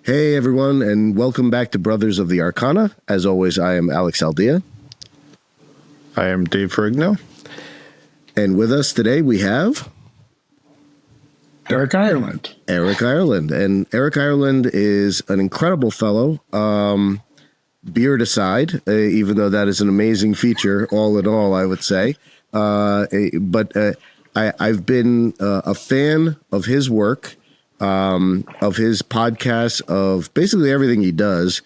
Hey, everyone, and welcome back to Brothers of the Arcana. As always, I am Alex Aldea. I am Dave Ferrigno. And with us today, we have... Erik Ireland. Erik Ireland. And Erik Ireland is an incredible fellow, beard aside, even though that is an amazing feature, all in all, I would say. I've been a fan of his work, of his podcasts, of basically everything he does,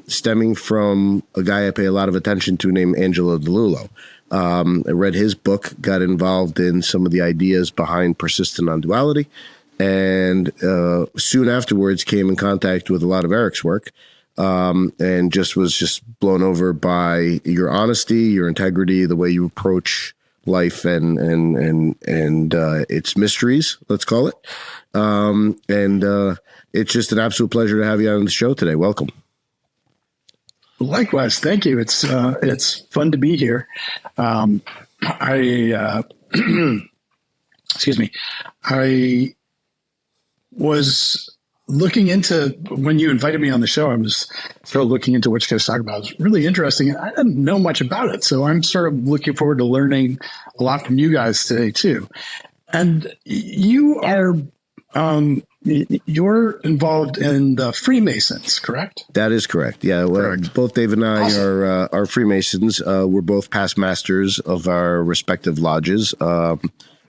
stemming from a guy I pay a lot of attention to named Angelo DeLullo. I read his book, got involved in some of the ideas behind persistent non-duality, and soon afterwards came in contact with a lot of Erik's work, and was just blown over by your honesty, your integrity, the way you approach life and its mysteries, let's call it. It's just an absolute pleasure to have you on the show today. Welcome. Likewise, thank you. It's fun to be here. Excuse me. I was looking into, when you invited me on the show, I was sort of looking into what you guys talk about. It was really interesting, and I didn't know much about it. So I'm sort of looking forward to learning a lot from you guys today too. And you are you're involved in the Freemasons, correct? That is correct. Yeah, correct. Both Dave and I are Freemasons. We're both past masters of our respective lodges. That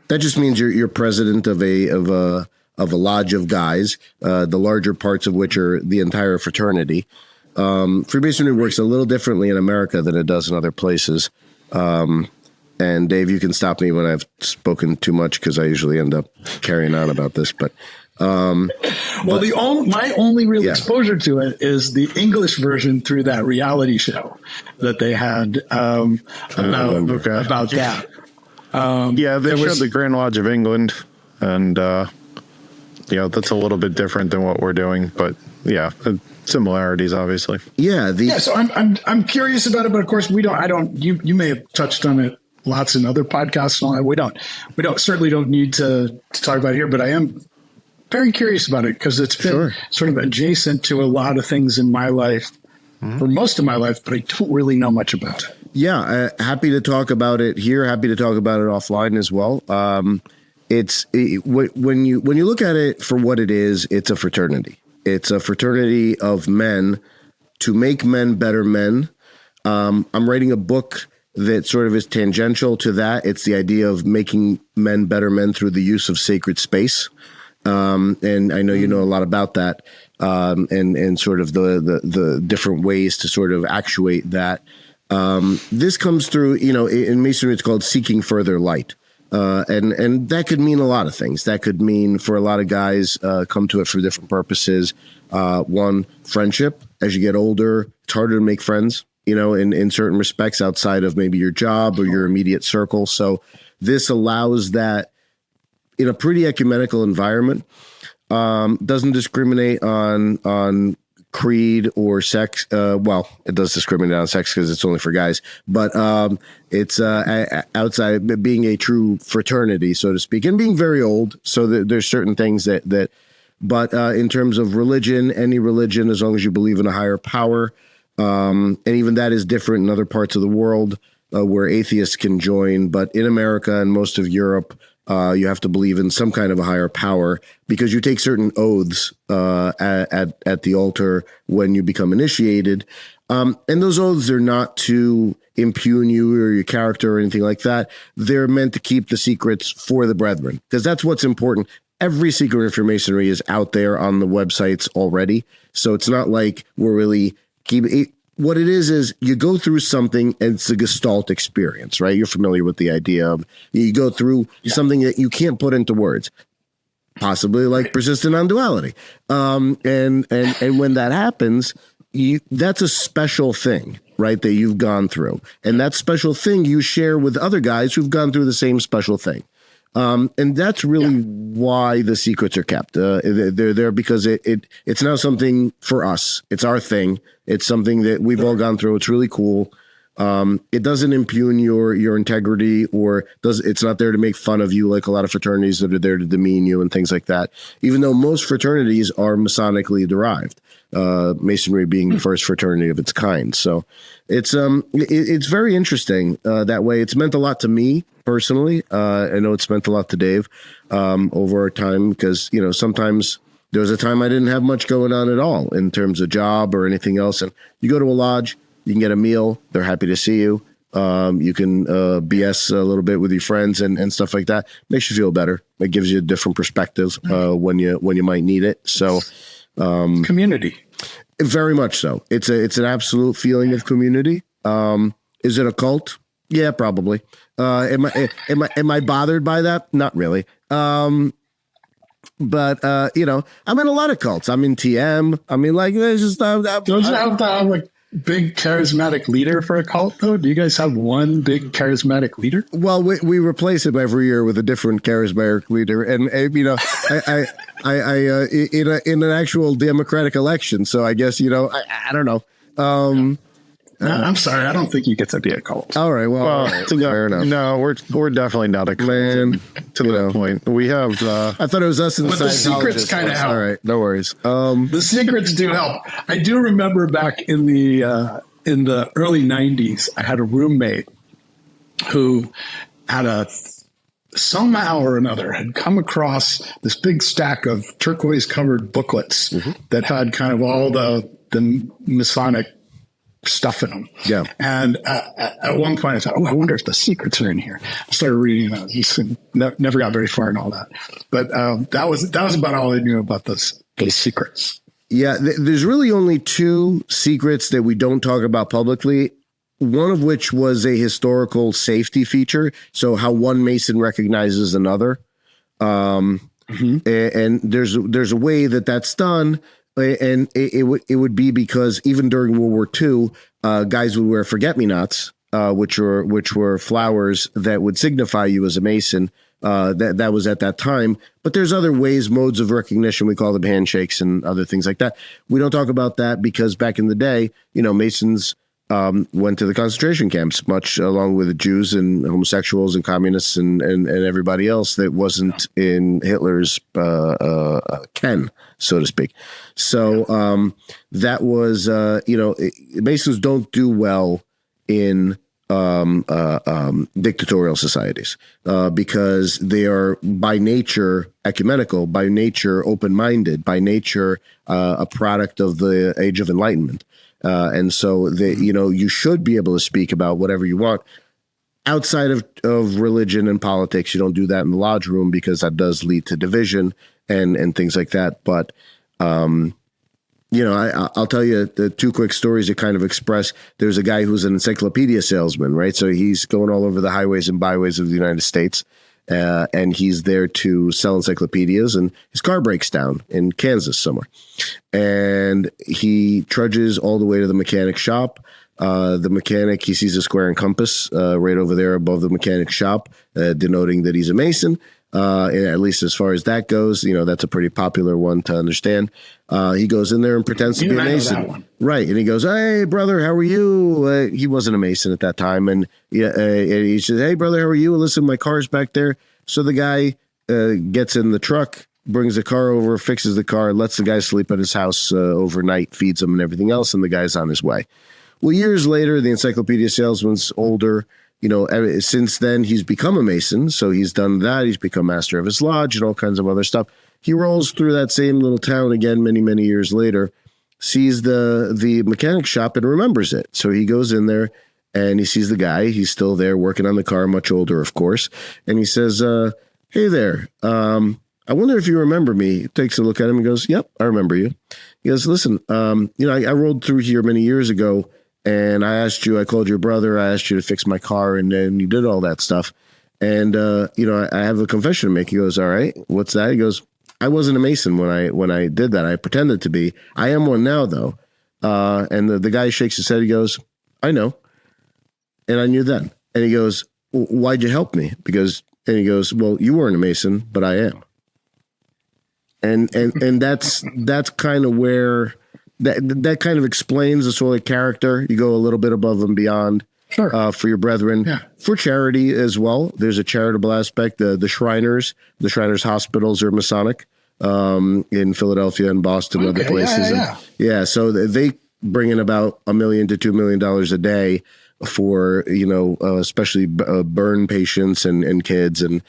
just means you're president of a lodge of guys. The larger parts of which are the entire fraternity. Freemasonry works a little differently in America than it does in other places. And Dave, you can stop me when I've spoken too much because I usually end up carrying on about this. But my only real exposure to it is the English version through that reality show that they had about that. They showed the Grand Lodge of England, and that's a little bit different than what we're doing, but similarities obviously. So I'm curious about it, but of course you may have touched on it lots in other podcasts and all that. We certainly don't need to talk about it here, but I am very curious about it because it's been sort of adjacent to a lot of things in my life for most of my life, but I don't really know much about it. Yeah, happy to talk about it here. Happy to talk about it offline as well. When you look at it for what it is, it's a fraternity. It's a fraternity of men to make men better men. I'm writing a book that sort of is tangential to that. It's the idea of making men better men through the use of sacred space. And I know you know a lot about that, and sort of the different ways to sort of actuate that. This comes through, in Masonry, it's called seeking further light. And that could mean a lot of things. That could mean, for a lot of guys, come to it for different purposes. One, friendship. As you get older, it's harder to make friends, in certain respects outside of maybe your job or your immediate circle. So this allows that in a pretty ecumenical environment. Doesn't discriminate on creed or sex. It does discriminate on sex because it's only for guys, but it's outside being a true fraternity, so to speak, and being very old. So there's certain things but in terms of religion, any religion, as long as you believe in a higher power, and even that is different in other parts of the world where atheists can join. But in America and most of Europe, you have to believe in some kind of a higher power because you take certain oaths at the altar when you become initiated. And those oaths are not to impugn you or your character or anything like that. They're meant to keep the secrets for the brethren, because that's what's important. Every secret of Freemasonry is out there on the websites already. So it's not like we're really what it is you go through something, and it's a Gestalt experience, right? You're familiar with the idea of you go through something that you can't put into words, possibly like persistent non-duality. And when that happens, that's a special thing, right? That you've gone through, and that special thing you share with other guys who've gone through the same special thing. And that's really why the secrets are kept. They're there because it's now something for us. It's our thing. It's something that we've all gone through. It's really cool. It doesn't impugn your integrity, or it's not there to make fun of you like a lot of fraternities that are there to demean you and things like that. Even though most fraternities are Masonically derived, Masonry being the first fraternity of its kind. So it's very interesting that way. It's meant a lot to me personally. I know it's meant a lot to Dave over our time, because sometimes there was a time I didn't have much going on at all in terms of job or anything else, and you go to a lodge. You can get a meal. They're happy to see you. You can BS a little bit with your friends and stuff like that. Makes you feel better. It gives you a different perspective when you might need it. So community, very much so. It's an absolute feeling of community. Is it a cult? Yeah, probably. Am I bothered by that? Not really. But I'm in a lot of cults. I'm in TM. I mean, like, there's just don't you have to have like big charismatic leader for a cult, though? Do you guys have one big charismatic leader? Well, we replace him every year with a different charismatic leader, and I in an actual democratic election. So I guess I don't know. I'm sorry, I don't think you get to be a cult. All right, well, fair enough. No, we're definitely not a cult. Man, to that point, we have. I thought it was us, but the secrets kind of help. All right, no worries. The secrets do help. I do remember back in the early '90s, I had a roommate who had somehow or another had come across this big stack of turquoise covered booklets that had kind of all the Masonic stuff in them. Yeah. And at one point I thought, I wonder if the secrets are in here. I started reading those. Never got very far in all that. But that was about all I knew about those secrets. Yeah. There's really only two secrets that we don't talk about publicly. One of which was a historical safety feature. So how one Mason recognizes another. And there's a way that's done. And it would be because even during World War II, guys would wear forget-me-nots, which were flowers that would signify you as a Mason. That was at that time. But there's other modes of recognition. We call them handshakes and other things like that. We don't talk about that because back in the day, Masons went to the concentration camps, much along with the Jews and homosexuals and communists and everybody else that wasn't in Hitler's ken, so to speak. So that was, Masons don't do well in dictatorial societies because they are by nature ecumenical, by nature open-minded, by nature a product of the Age of Enlightenment. And so you should be able to speak about whatever you want outside of religion and politics. You don't do that in the lodge room because that does lead to division and things like that. But, I'll tell you the two quick stories that kind of express. There's a guy who's an encyclopedia salesman, right? So he's going all over the highways and byways of the United States. And he's there to sell encyclopedias, and his car breaks down in Kansas somewhere. And he trudges all the way to the mechanic shop. The mechanic, he sees a square and compass right over there above the mechanic shop, denoting that he's a Mason. At least as far as that goes, that's a pretty popular one to understand. He goes in there and pretends to be a Mason. Right. And he goes, "Hey, brother, how are you?" He wasn't a Mason at that time. And he says, "Hey, brother, how are you? Listen, my car's back there." So the guy gets in the truck, brings the car over, fixes the car, lets the guy sleep at his house overnight, feeds him and everything else, and the guy's on his way. Well, years later, the encyclopedia salesman's older. Since then, he's become a Mason. So he's done that. He's become master of his lodge and all kinds of other stuff. He rolls through that same little town again many, many years later, sees the mechanic shop and remembers it. So he goes in there and he sees the guy. He's still there working on the car, much older, of course. And he says, "Hey there. I wonder if you remember me." He takes a look at him and goes, "Yep, I remember you." He goes, "Listen, I rolled through here many years ago. And I called your brother, I asked you to fix my car, and then you did all that stuff. And, I have a confession to make." He goes, "All right, what's that?" He goes, "I wasn't a Mason when I did that. I pretended to be. I am one now, though." And the guy shakes his head. He goes, "I know. And I knew then." And he goes, "Why'd you help me?" And he goes, "Well, you weren't a Mason, but I am." And that's kind of where... That kind of explains the sort of character. You go a little bit above and beyond. for your brethren, for charity as well. There's a charitable aspect. The Shriners hospitals are Masonic in Philadelphia and Boston, other places. So they bring in about $1 million to $2 million a day for, especially burn patients and kids and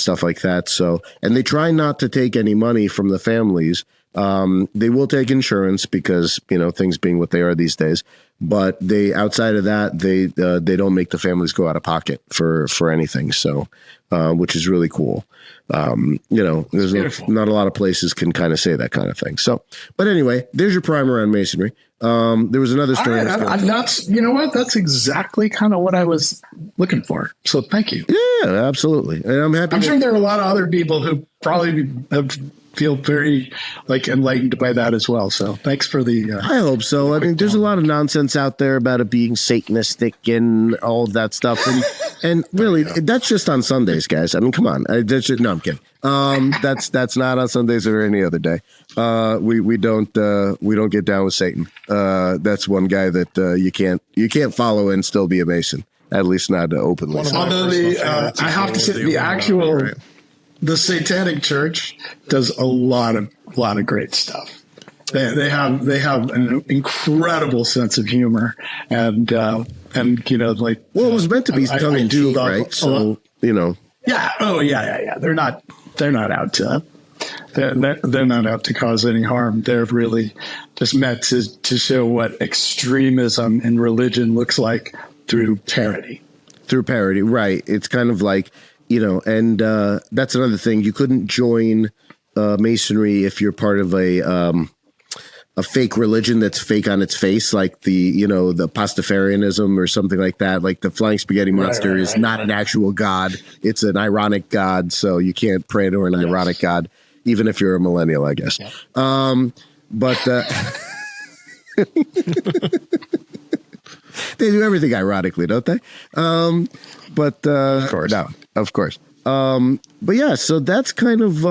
stuff like that. So, and they try not to take any money from the families. They will take insurance because, things being what they are these days, but outside of that, they don't make the families go out of pocket for anything. So, which is really cool. There's not a lot of places can kind of say that kind of thing. So, but anyway, there's your primer on masonry. There was another story. That's exactly kind of what I was looking for. So thank you. Yeah, absolutely. And I'm happy. I'm sure there are a lot of other people who probably feel very enlightened by that as well. So thanks for the. I hope so. I mean, there's a lot of nonsense out there about it being Satanistic and all of that stuff, and really, that's just on Sundays, guys. I mean, come on. I'm kidding. That's not on Sundays or any other day. We don't get down with Satan. That's one guy that you can't follow and still be a Mason. At least not openly. Although I have to say the Satanic Church does a lot of great stuff. They have an incredible sense of humor and it was meant to be tongue in cheek, right? So yeah. They're not out to. They're not out to cause any harm. They're really just meant to show what extremism in religion looks like through parody. Right. It's kind of like, and that's another thing. You couldn't join Masonry if you're part of a fake religion that's fake on its face, like the Pastafarianism or something like that. Like the Flying Spaghetti Monster is not an actual god. It's an ironic god. So you can't pray to an ironic god, even if you're a millennial, I guess. Yeah. They do everything ironically, don't they? Of course. No, of course. But yeah, so that's kind of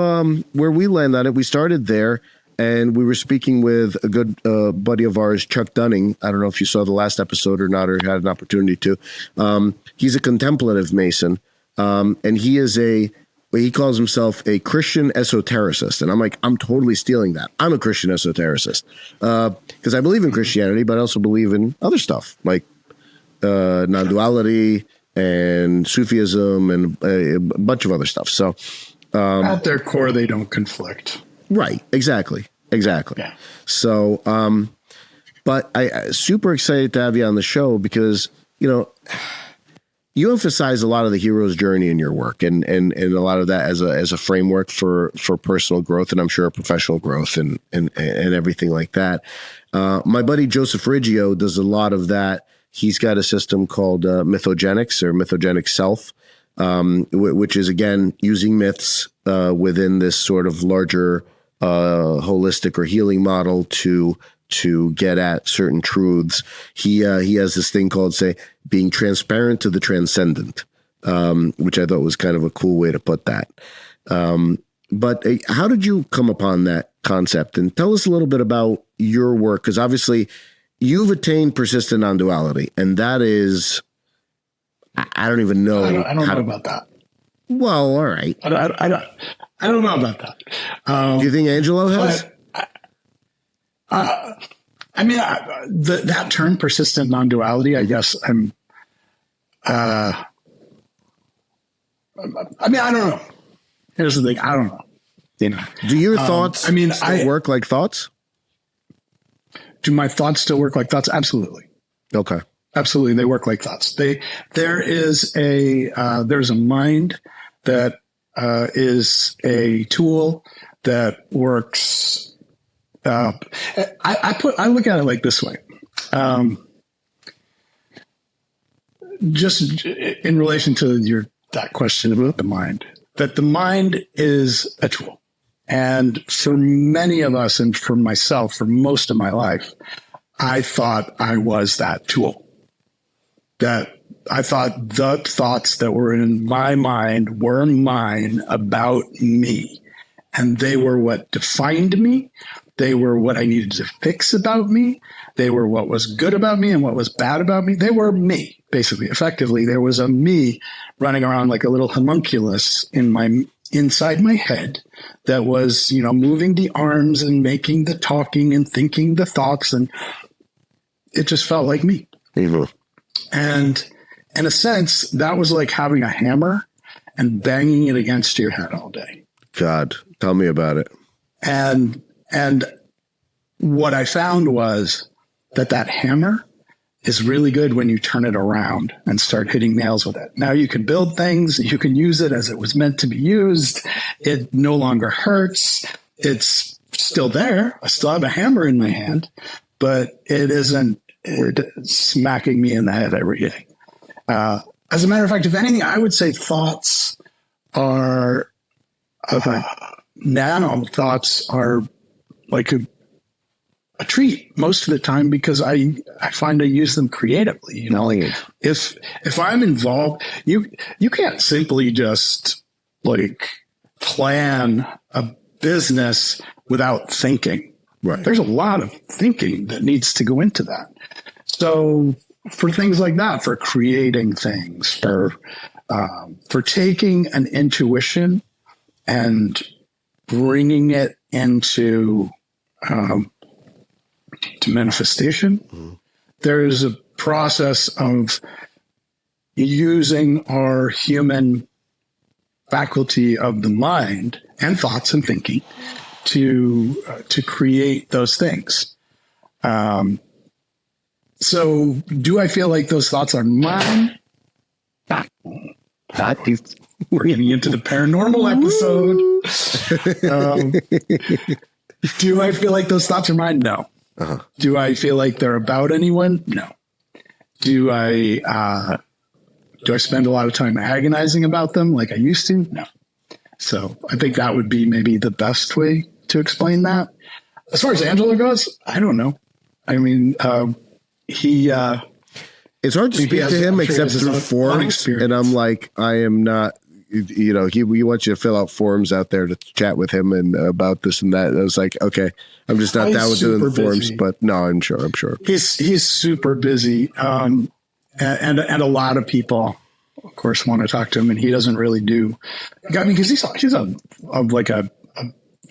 where we land on it. We started there, and we were speaking with a good buddy of ours, Chuck Dunning. I don't know if you saw the last episode or not, or had an opportunity to. He's a contemplative Mason, and he is he calls himself a Christian esotericist. And I'm like, I'm totally stealing that. I'm a Christian esotericist because I believe in Christianity, but I also believe in other stuff like non-duality and Sufism and a bunch of other stuff. So at their core, they don't conflict. Right. Exactly. Yeah. So, but I super excited to have you on the show because, you emphasize a lot of the hero's journey in your work and a lot of that as a framework for personal growth and I'm sure professional growth and everything like that. My buddy Joseph Ferrigno does a lot of that. He's got a system called mythogenics or mythogenic self, which is again using myths within this sort of larger holistic or healing model to get at certain truths. He has this thing called, being transparent to the transcendent, which I thought was kind of a cool way to put that. But how did you come upon that concept? And tell us a little bit about your work, because obviously you've attained persistent non-duality, and that is, I don't even know. I don't know about that. Well, all right. I don't know about that. Do you think Angelo has? That term, persistent non-duality, I guess I don't know. Here's the thing. I don't know. Do your thoughts still work like thoughts? Do my thoughts still work like thoughts? Absolutely. Okay. Absolutely. They work like thoughts. There's a mind that is a tool that works. I look at it like this way. Just in relation to that question about the mind, that the mind is a tool. And for many of us, and for myself, for most of my life, I thought I was that tool. That I thought the thoughts that were in my mind were mine about me. And they were what defined me. They were what I needed to fix about me. They were what was good about me and what was bad about me. They were me, basically. Effectively, there was a me running around like a little homunculus inside my head that was, moving the arms and making the talking and thinking the thoughts. And it just felt like me. Mm-hmm. And in a sense, that was like having a hammer and banging it against your head all day. God, tell me about it. And what I found was that hammer is really good when you turn it around and start hitting nails with it. Now you can build things, you can use it as it was meant to be used. It no longer hurts. It's still there. I still have a hammer in my hand, but it isn't smacking me in the head every day. As a matter of fact, if anything, I would say thoughts are now thoughts are like a treat most of the time because I find I use them creatively. If I'm involved, you can't simply just like plan a business without thinking. Right. There's a lot of thinking that needs to go into that. So for things like that, for creating things, for taking an intuition and bringing it into to manifestation, there's a process of using our human faculty of the mind and thoughts and thinking to create those things. So do I feel like those thoughts are mine? We're getting into the paranormal episode. Do I feel like those thoughts are mine? No. Uh-huh. Do I feel like they're about anyone? No. Do I spend a lot of time agonizing about them like I used to? No. So I think that would be maybe the best way to explain that. As far as Angelo goes, I don't know. I mean, it's hard to speak to him except through forums. And I'm like, I am not, he wants you to fill out forums out there to chat with him and about this and that. And I was like, okay, I'm just not down with doing the forums, but no, I'm sure. He's super busy. And a lot of people, of course, want to talk to him, and he doesn't really do. I mean, because he's a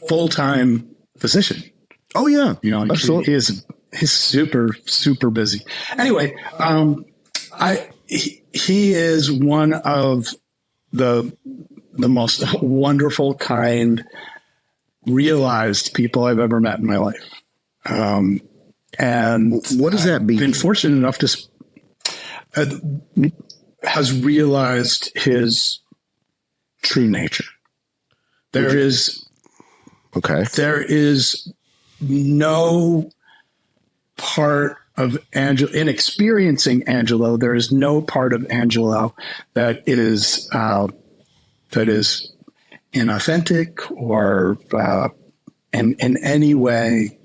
full-time physician. Oh yeah. Absolutely. He's super, super busy. Anyway, he is one of the most wonderful, kind, realized people I've ever met in my life. And what does that mean? I've been fortunate enough to has realized his true nature. There is no part of Angelo, in experiencing Angelo, there is no part of Angelo that is inauthentic or in any way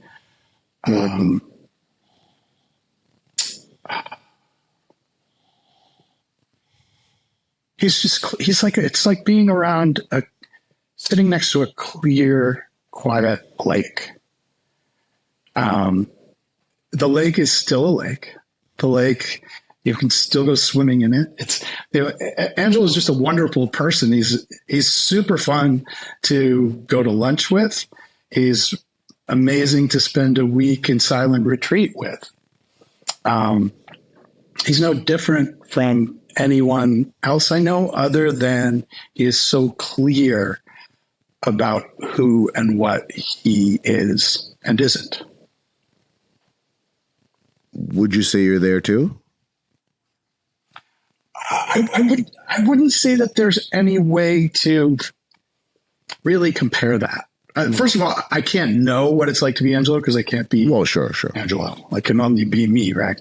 it's like being around sitting next to a clear, quiet lake. The lake is still a lake. The lake, you can still go swimming in it. Angelo is just a wonderful person. He's super fun to go to lunch with. He's amazing to spend a week in silent retreat with. He's no different from anyone else I know, other than he is so clear about who and what he is and isn't. Would you say you're there too? I wouldn't say that there's any way to really compare that. First of all, I can't know what it's like to be Angelo because I can't be sure. Angelo. I can only be me, right?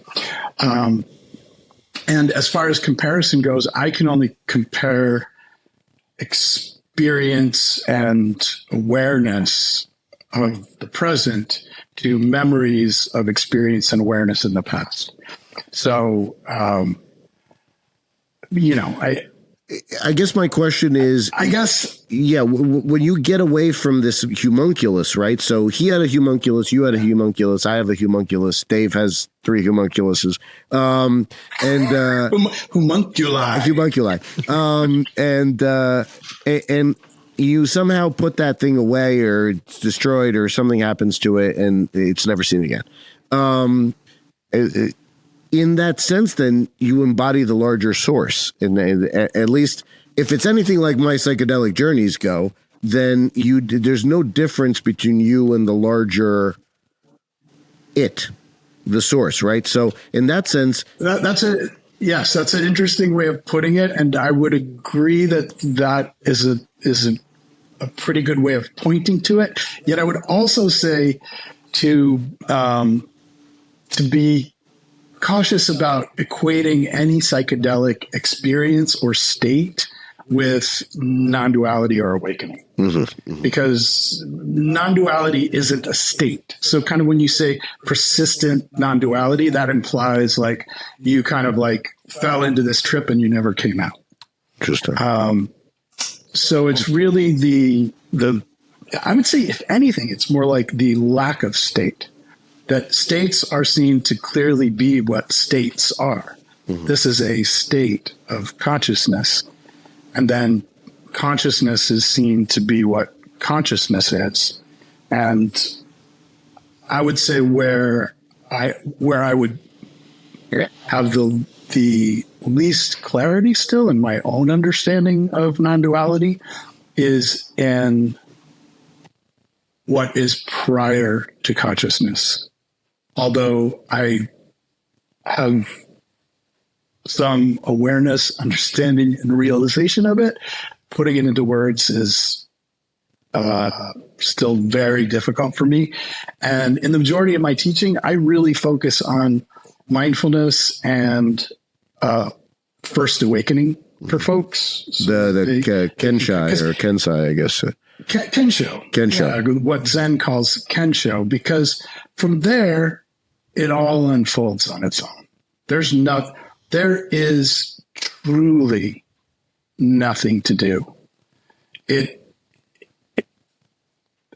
And as far as comparison goes, I can only compare experience and awareness of the present to memories of experience and awareness in the past. So, I guess my question is, when you get away from this homunculus, right? So he had a homunculus, you had a homunculus, I have a homunculus, Dave has 3 homunculuses, homunculi, and you somehow put that thing away, or it's destroyed, or something happens to it, and it's never seen again. In that sense, then you embody the larger source. And at least if it's anything like my psychedelic journeys go, then there's no difference between you and the larger the source, right? So in that sense, that's an interesting way of putting it, and I would agree that is a pretty good way of pointing to it. Yet I would also say to be cautious about equating any psychedelic experience or state with non-duality or awakening. Because non-duality isn't a state. So kind of when you say persistent non-duality, that implies like you kind of like fell into this trip and you never came out. Interesting. So it's really the I would say, if anything, it's more like the lack of state. That states are seen to clearly be what states are. This is a state of consciousness. And then consciousness is seen to be what consciousness is. And I would say where I would have the least clarity still in my own understanding of non-duality is in what is prior to consciousness. Although I have some awareness, understanding, and realization of it, putting it into words is still very difficult for me. And in the majority of my teaching, I really focus on mindfulness and first awakening for folks. So Kensai or Kensai, I guess. Kensho. Yeah, what Zen calls Kensho, because from there, it all unfolds on its own. There is truly nothing to do. And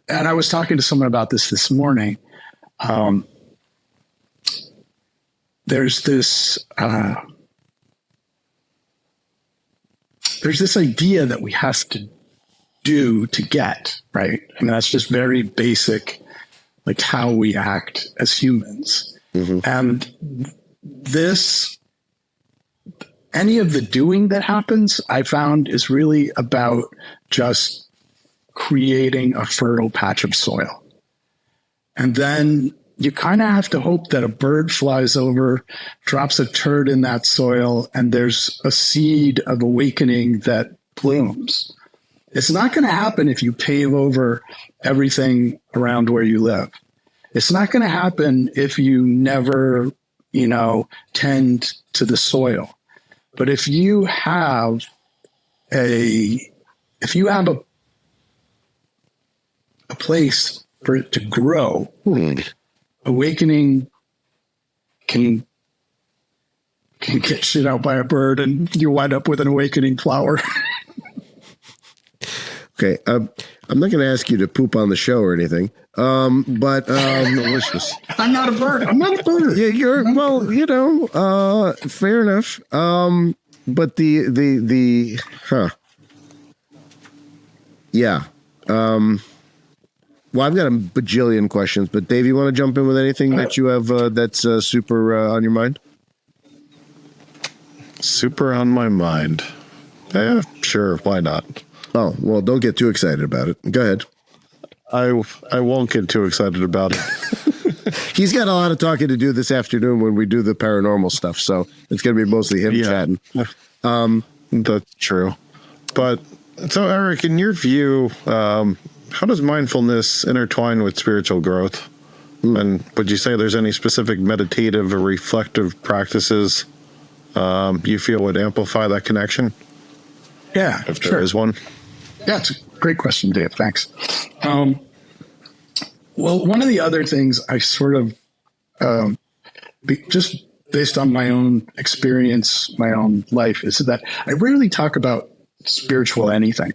I was talking to someone about this morning. There's this idea that we have to do to get, right? I mean, that's just very basic, like how we act as humans. And any of the doing that happens, I found, is really about just creating a fertile patch of soil. And then you kind of have to hope that a bird flies over, drops a turd in that soil, and there's a seed of awakening that blooms. It's not going to happen if you pave over everything around where you live. It's not going to happen if you never, tend to the soil. But if you have a place for it to grow, awakening can get shit out by a bird, and you wind up with an awakening flower. Okay, I'm not going to ask you to poop on the show or anything, but delicious. I'm not a bird. I'm not a bird. Yeah, fair enough. But yeah. Well, I've got a bajillion questions, but Dave, you want to jump in with anything that you have that's super on your mind? Super on my mind. Yeah, sure. Why not? Oh, well, don't get too excited about it. Go ahead. I won't get too excited about it. He's got a lot of talking to do this afternoon when we do the paranormal stuff, so it's going to be mostly him chatting. That's true. But so, Erik, in your view, how does mindfulness intertwine with spiritual growth? And would you say there's any specific meditative or reflective practices you feel would amplify that connection? Yeah, if there is one. Yeah, it's a great question, Dave. Thanks. Well, one of the other things I sort of just based on my own experience, my own life, is that I rarely talk about spiritual anything.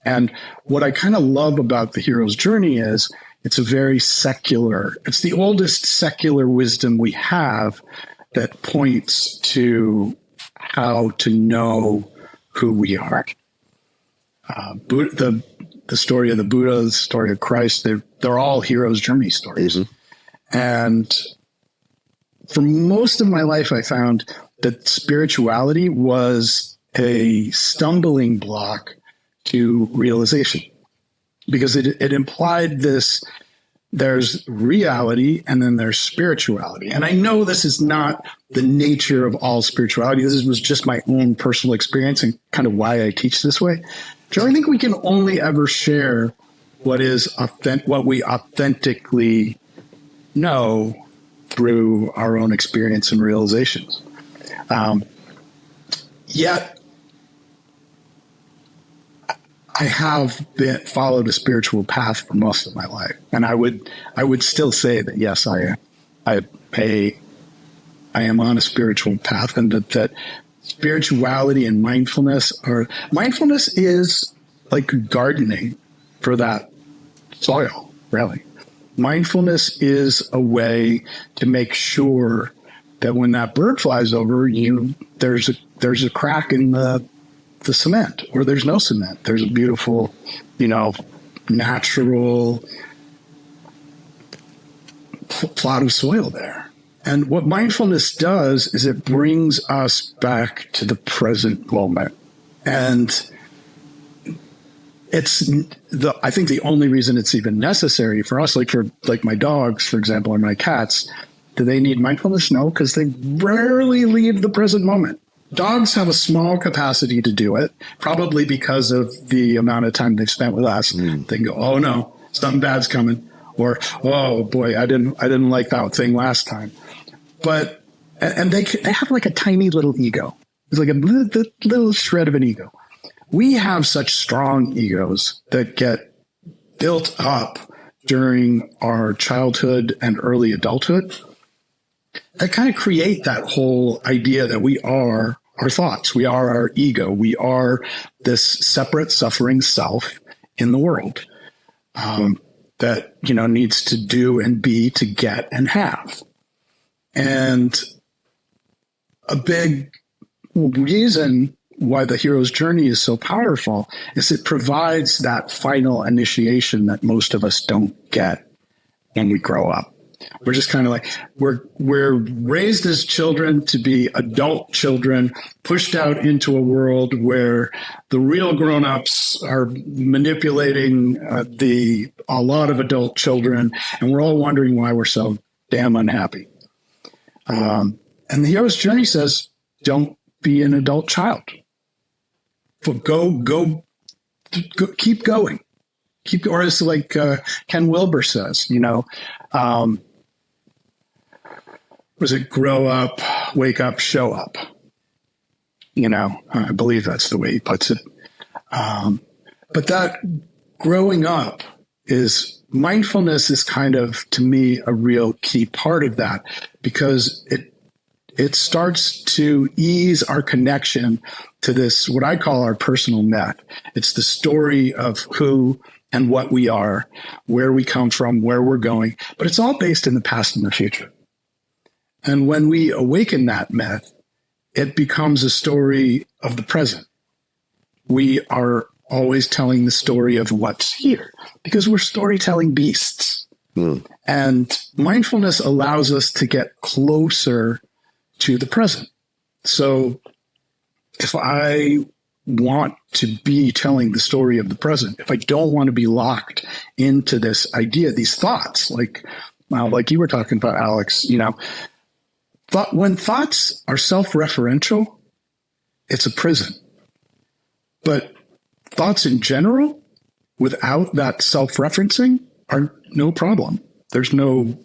And what I kind of love about the hero's journey is it's a very secular, it's the oldest secular wisdom we have that points to how to know who we are. The story of the Buddha, the story of Christ, they're all hero's journey stories. Mm-hmm. And for most of my life, I found that spirituality was a stumbling block to realization, because it implied this: there's reality and then there's spirituality. And I know this is not the nature of all spirituality. This was just my own personal experience and kind of why I teach this way. So I think we can only ever share what we authentically know through our own experience and realizations. Yet I have followed a spiritual path for most of my life, and I would still say that yes, I am on a spiritual path, and that spirituality and mindfulness is like gardening for that soil. Really, mindfulness is a way to make sure that when that bird flies over you, there's a crack in the cement, or there's no cement. There's a beautiful, natural plot of soil there. And what mindfulness does is it brings us back to the present moment. And I think the only reason it's even necessary for us, like my dogs, for example, or my cats, do they need mindfulness? No, because they rarely leave the present moment. Dogs have a small capacity to do it, probably because of the amount of time they've spent with us. They can go, oh no, something bad's coming, or oh boy, I didn't like that thing last time. But they have like a tiny little ego. It's like a little shred of an ego. We have such strong egos that get built up during our childhood and early adulthood that kind of create that whole idea that we are our thoughts. We are our ego. We are this separate suffering self in the world that, needs to do and be to get and have. And a big reason why the hero's journey is so powerful is it provides that final initiation that most of us don't get when we grow up. We're just kind of like, we're raised as children to be adult children, pushed out into a world where the real grown-ups are manipulating a lot of adult children, and we're all wondering why we're so damn unhappy. And the hero's journey says, don't be an adult child. But go, keep going. Or it's like Ken Wilber says, was it grow up, wake up, show up? I believe that's the way he puts it. But that growing up mindfulness is kind of, to me, a real key part of that, because it starts to ease our connection to this, what I call our personal myth. It's the story of who and what we are, where we come from, where we're going, but it's all based in the past and the future. And when we awaken that myth, it becomes a story of the present. We are always telling the story of what's here, because we're storytelling beasts. And mindfulness allows us to get closer to the present. So if I want to be telling the story of the present, if I don't want to be locked into this idea, these thoughts, like you were talking about, Alex, when thoughts are self-referential, it's a prison. But thoughts in general, without that self-referencing, are no problem. There's no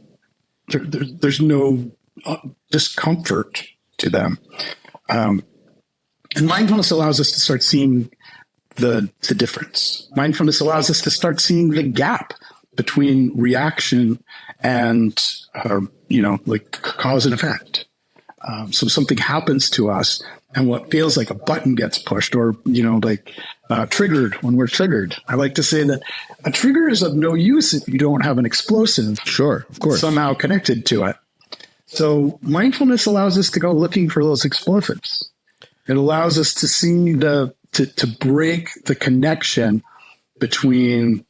discomfort to them. And mindfulness allows us to start seeing the difference. Mindfulness allows us to start seeing the gap between reaction and, like cause and effect. So something happens to us, and what feels like a button gets pushed, or triggered when we're triggered. I like to say that a trigger is of no use if you don't have an explosive, Sure, of course, somehow connected to it. So mindfulness allows us to go looking for those explosives. It allows us to see to break the connection between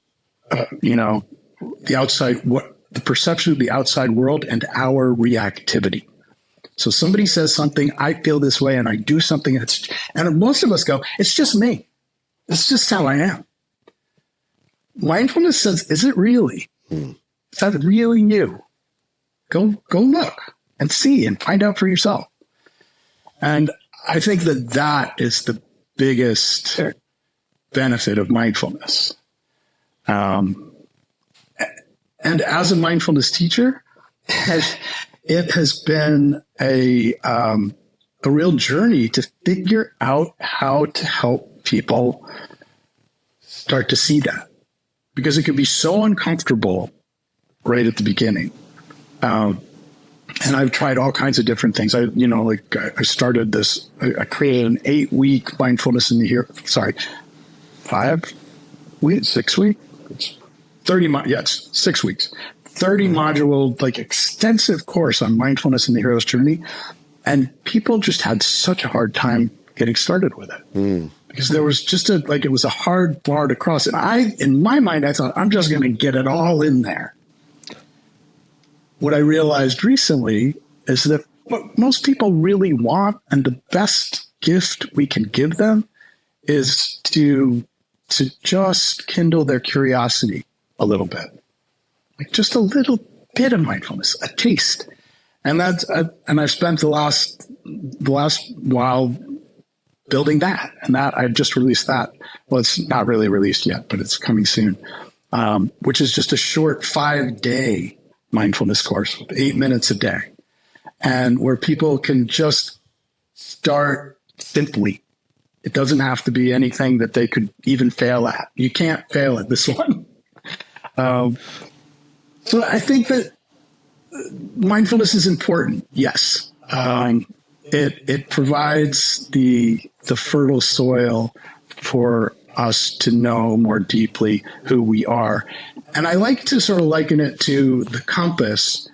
the outside, the perception of the outside world, and our reactivity. So somebody says something, I feel this way, and I do something, and most of us go, it's just me. It's just how I am. Mindfulness says, is it really? Is that really you? Go look and see and find out for yourself. And I think that is the biggest benefit of mindfulness. And as a mindfulness teacher, it has been a real journey to figure out how to help people start to see that, because it can be so uncomfortable right at the beginning. And I've tried all kinds of different things. I started this. I created an 8-week mindfulness in the here. Sorry, 6 weeks. 6 weeks. 30 module, extensive course on mindfulness in the hero's journey. And people just had such a hard time getting started with it. Because there was just it was a hard bar to cross. And in my mind, I thought, I'm just going to get it all in there. What I realized recently is that what most people really want, and the best gift we can give them, is to just kindle their curiosity a little bit. Just a little bit of mindfulness, a taste. And I've spent the last while building that. And that I've just released that. Well, it's not really released yet, but it's coming soon. Which is just a short 5-day mindfulness course with 8 minutes a day, and where people can just start simply. It doesn't have to be anything that they could even fail at. You can't fail at this one. So I think that mindfulness is important. Yes. It provides the fertile soil for us to know more deeply who we are. And I like to sort of liken it to the compass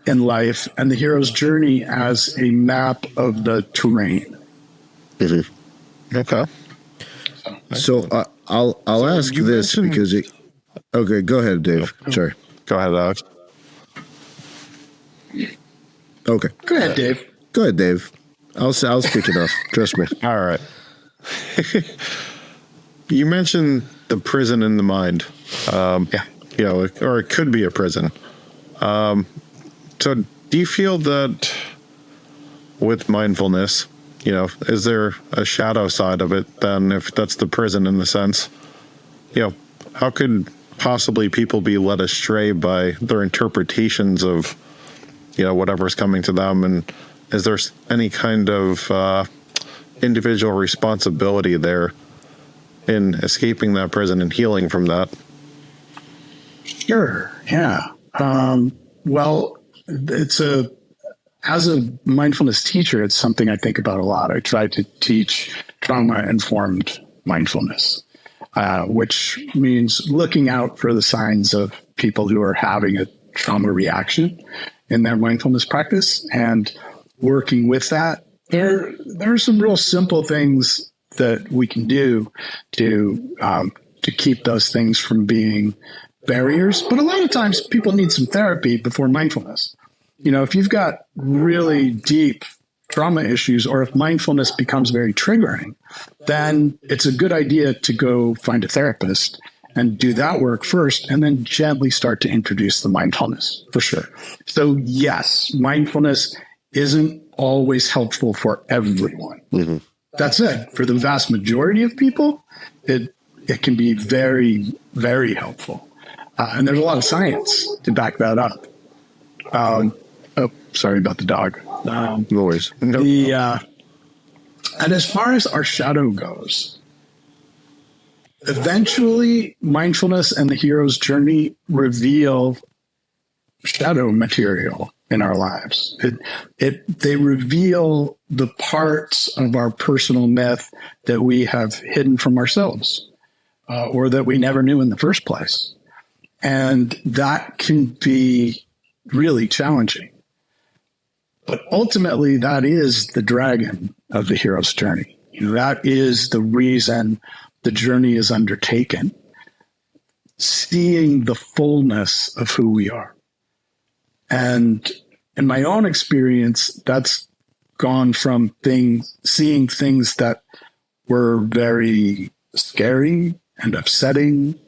in life, and the hero's journey as a map of the terrain. Mm-hmm. Okay. So I'll ask this because okay, go ahead, Dave. Sorry. Go ahead, Alex. Okay. Go ahead, Dave. Go ahead, Dave. I'll speak enough. Trust me. All right. You mentioned the prison in the mind. Yeah. Or it could be a prison. So do you feel that with mindfulness, is there a shadow side of it then, if that's the prison in the sense? How could possibly people be led astray by their interpretations of, whatever's coming to them? And is there any kind of individual responsibility there in escaping that prison and healing from that? Sure. Yeah. Well, as a mindfulness teacher, it's something I think about a lot. I try to teach trauma-informed mindfulness, which means looking out for the signs of people who are having a trauma reaction in their mindfulness practice and working with that. There are some real simple things that we can do to keep those things from being barriers. But a lot of times people need some therapy before mindfulness. If you've got really deep trauma issues, or if mindfulness becomes very triggering, then it's a good idea to go find a therapist and do that work first, and then gently start to introduce the mindfulness, for sure. So yes, mindfulness isn't always helpful for everyone. Mm-hmm. That said, for the vast majority of people, it can be very, very helpful. And there's a lot of science to back that up. Sorry about the dog. No worries. Nope. And as far as our shadow goes, eventually mindfulness and the hero's journey reveal shadow material in our lives. They reveal the parts of our personal myth that we have hidden from ourselves, or that we never knew in the first place. And that can be really challenging. But ultimately, that is the dragon of the hero's journey. That is the reason the journey is undertaken. Seeing the fullness of who we are. And in my own experience, that's gone from seeing things that were very scary and upsetting,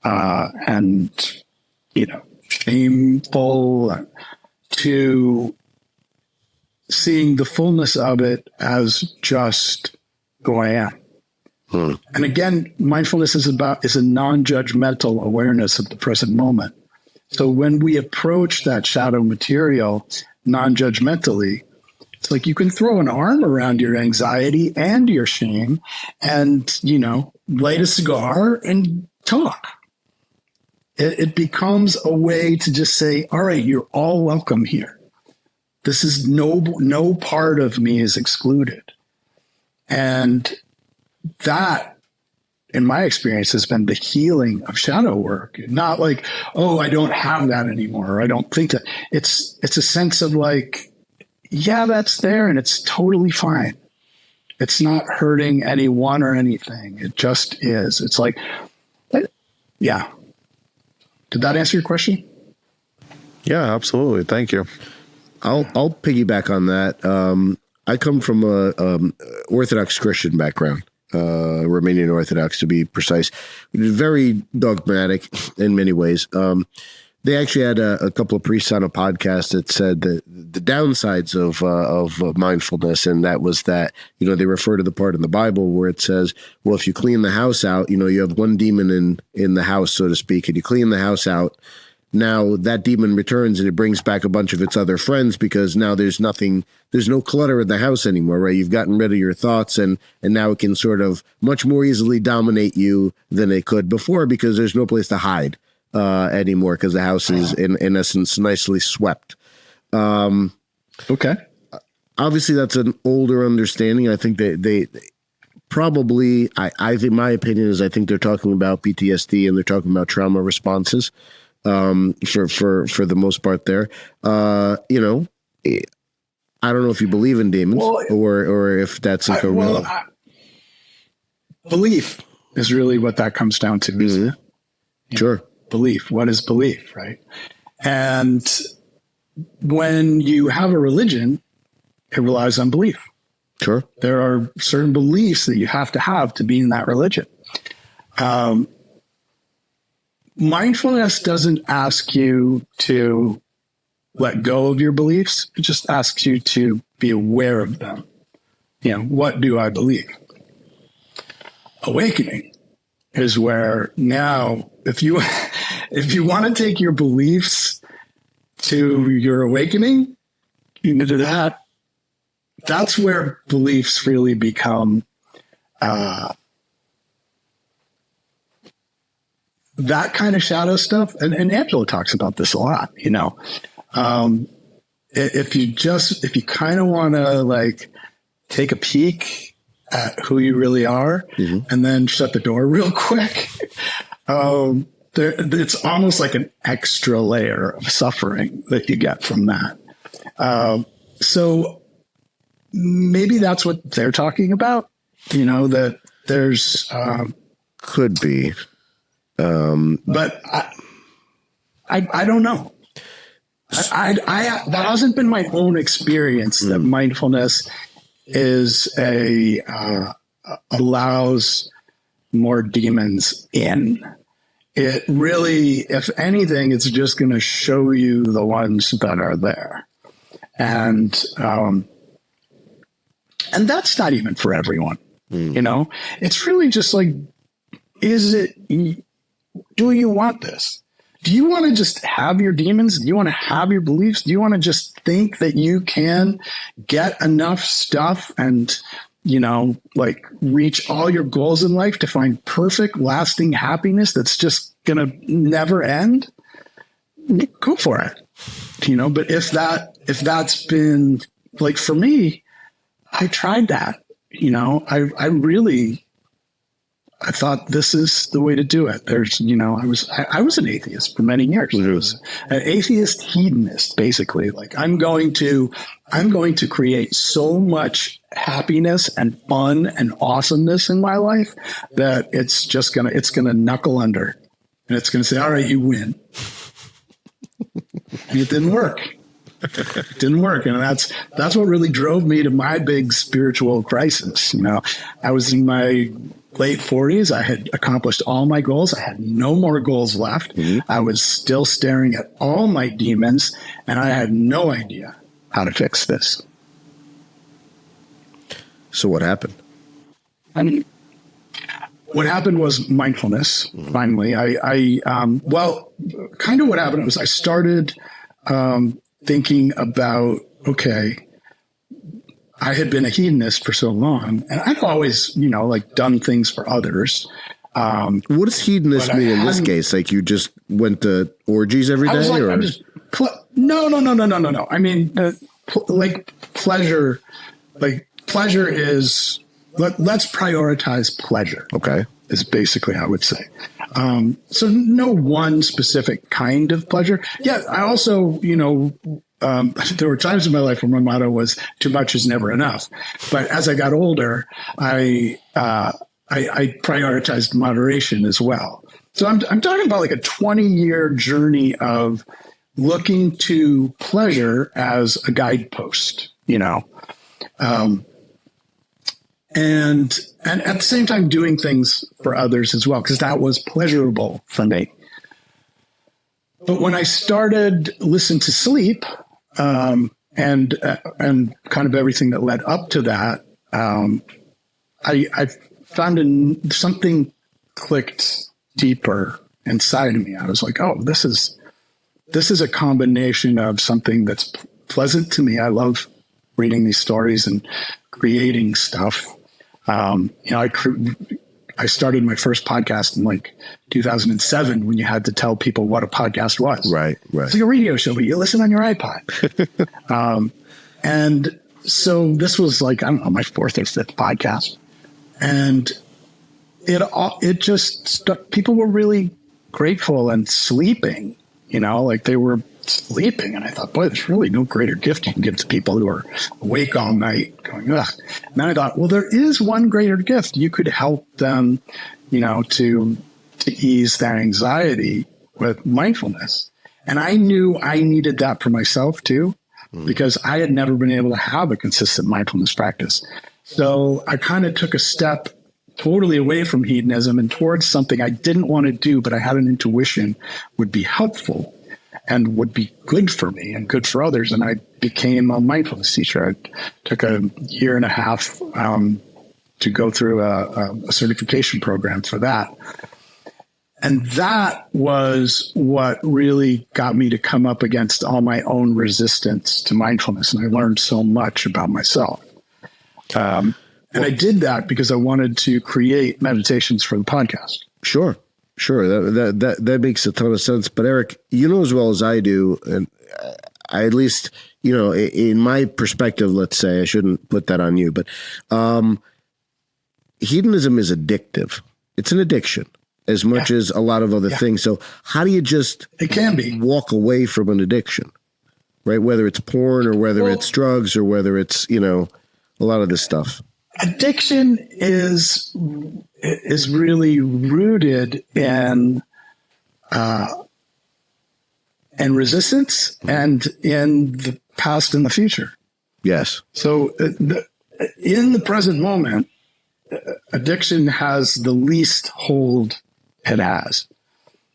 and, shameful, to seeing the fullness of it as just who I am. And again, mindfulness is a non-judgmental awareness of the present moment. So when we approach that shadow material non-judgmentally, it's like you can throw an arm around your anxiety and your shame and, light a cigar and talk. It becomes a way to just say, all right, you're all welcome here. This is no part of me is excluded. And that, in my experience, has been the healing of shadow work. Not like, oh, I don't have that anymore, or I don't think that. It's a sense of like, yeah, that's there and it's totally fine. It's not hurting anyone or anything. It just is. It's like, yeah. Did that answer your question? Yeah, absolutely. Thank you. I'll piggyback on that. I come from a Orthodox Christian background, Romanian Orthodox to be precise. Very dogmatic in many ways. They actually had a couple of priests on a podcast that said that the downsides of mindfulness, and that was that, they refer to the part in the Bible where it says, well, if you clean the house out, you have one demon in the house, so to speak, and you clean the house out. Now that demon returns and it brings back a bunch of its other friends because now there's no clutter in the house anymore, right? You've gotten rid of your thoughts and now it can sort of much more easily dominate you than it could before because there's no place to hide anymore because the house is in essence nicely swept. Okay. Obviously that's an older understanding. I think they probably, I think my opinion is I think they're talking about PTSD and they're talking about trauma responses. For the most part there, I don't know if you believe in demons or if that's like belief is really what that comes down to. Mm-hmm. Sure. Belief. What is belief? Right. And when you have a religion, it relies on belief. Sure. There are certain beliefs that you have to be in that religion. Mindfulness doesn't ask you to let go of your beliefs. It just asks you to be aware of them. What do I believe? Awakening is where now, if you want to take your beliefs to your awakening, into that, that's where beliefs really become that kind of shadow stuff. And Angela talks about this a lot, if you kind of want to like take a peek at who you really are and then shut the door real quick, it's almost like an extra layer of suffering that you get from that. So maybe that's what they're talking about, that there's could be. But I don't know. That hasn't been my own experience that mindfulness is allows more demons in. It really, if anything, it's just going to show you the ones that are there. And that's not even for everyone, it's really just like, do you want this? Do you want to just have your demons? Do you want to have your beliefs? Do you want to just think that you can get enough stuff and, like reach all your goals in life to find perfect, lasting happiness that's just going to never end? Go for it. But if that's been like for me, I tried that, I thought this is the way to do it. I was an atheist for many years. I was an atheist hedonist, basically. Like I'm going to create so much happiness and fun and awesomeness in my life that it's gonna knuckle under, and it's gonna say, "All right, you win." And it didn't work. It didn't work, and that's what really drove me to my big spiritual crisis. I was in my late 40s. I had accomplished all my goals. I had no more goals left. Mm-hmm. I was still staring at all my demons, and I had no idea how to fix this. So what happened? What happened was mindfulness. Finally, kind of what happened was I started thinking about, okay, I had been a hedonist for so long, and I've always, done things for others. What does hedonist mean in this case? Like you just went to orgies every day? No. I mean, pleasure. Like pleasure is. Let's prioritize pleasure. Okay, is basically how I would say. So no one specific kind of pleasure. Yeah, I also, there were times in my life where my motto was "too much is never enough." But as I got older, I prioritized moderation as well. So I'm talking about like a 20-year journey of looking to pleasure as a guidepost, and at the same time doing things for others as well, because that was pleasurable for me. But when I started Listen to Sleep, and kind of everything that led up to that, I found something clicked deeper inside of me. I was like, oh, this is a combination of something that's pleasant to me. I love reading these stories and creating stuff. I started my first podcast in like 2007 when you had to tell people what a podcast was. Right. It's like a radio show, but you listen on your iPod. And so this was like, I don't know, my fourth or fifth podcast. And it just stuck. People were really grateful and sleeping, like they were sleeping. And I thought, boy, there's really no greater gift you can give to people who are awake all night going, ugh. And then I thought, well, there is one greater gift. You could help them, to ease their anxiety with mindfulness. And I knew I needed that for myself too, because I had never been able to have a consistent mindfulness practice. So I kind of took a step totally away from hedonism and towards something I didn't want to do, but I had an intuition would be helpful and would be good for me and good for others. And I became a mindfulness teacher. I took a year and a half to go through a certification program for that. And that was what really got me to come up against all my own resistance to mindfulness. And I learned so much about myself. And I did that because I wanted to create meditations for the podcast. Sure. That makes a ton of sense. But Erik, as well as I do, and I at least, in my perspective, let's say, I shouldn't put that on you, but hedonism is addictive. It's an addiction as much as a lot of other things. So how do you it can be walk away from an addiction, right? Whether it's porn or whether it's drugs or whether it's, a lot of this stuff. Addiction is really rooted in resistance and in the past and the future. Yes. So in the present moment, addiction has the least hold it has.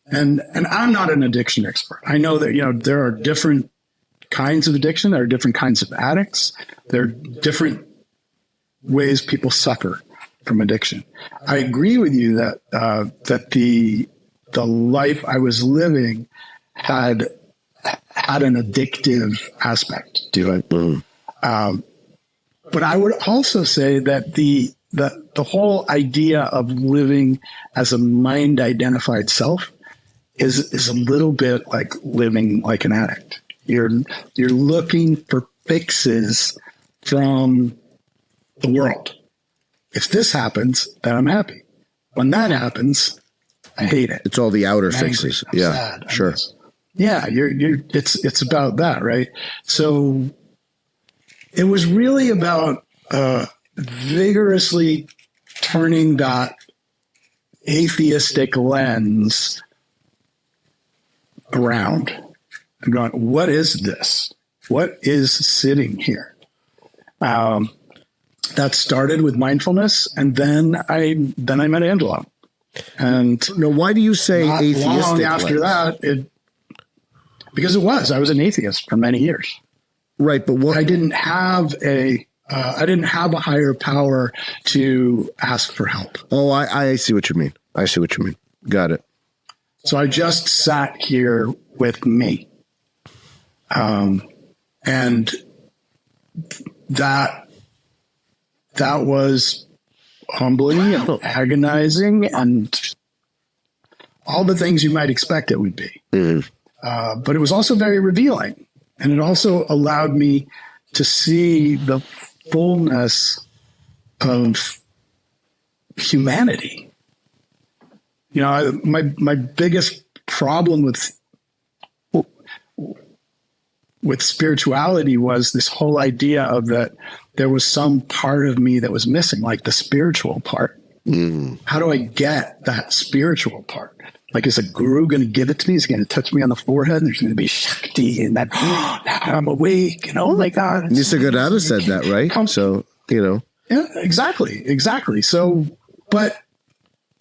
And I'm not an addiction expert. I know that, there are different kinds of addiction. There are different kinds of addicts. There are different ways people suffer from addiction. I agree with you that that the life I was living had an addictive aspect to it. But I would also say that the whole idea of living as a mind identified self is a little bit like living like an addict. You're looking for fixes from the world. If this happens, then I'm happy. When that happens, I hate it. It's all the outer I'm angry, fixes. I'm Yeah, sad, sure. Yeah, it's about that, right? So it was really about vigorously turning that atheistic lens around and going, what is this? What is sitting here? That started with mindfulness, and then I met Angelo. And Now, why do you say not atheistic? long after lens? that, because I was an atheist for many years. Right, but what? I didn't have a higher power to ask for help. Oh, I see what you mean. I see what you mean. Got it. So I just sat here with me. And that was humbling and agonizing and all the things you might expect it would be. But it was also very revealing. And it also allowed me to see the fullness of humanity. You know, my biggest problem with spirituality was this whole idea of that there was some part of me that was missing, like the spiritual part. How do I get that spiritual part? Like, is a guru going to give it to me? Is he going to touch me on the forehead? And there's going to be Shakti and that, now I'm awake. And oh my God. Nisargadatta said that, right? So, you know. Yeah, exactly. So, but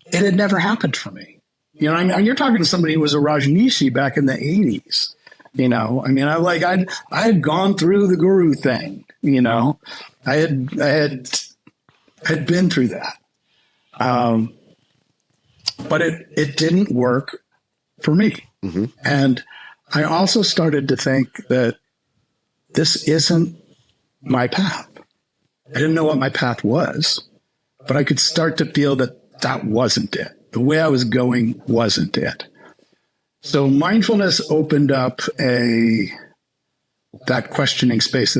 it had never happened for me. You know, I mean, you're talking to somebody who was a Rajneeshi back in the 80s. You know, I mean, I had gone through the guru thing. You know, I had been through that. But it didn't work for me. Mm-hmm. And I also started to think that this isn't my path. I didn't know what my path was, but I could start to feel that wasn't it. The way I was going wasn't it. So mindfulness opened up that questioning space,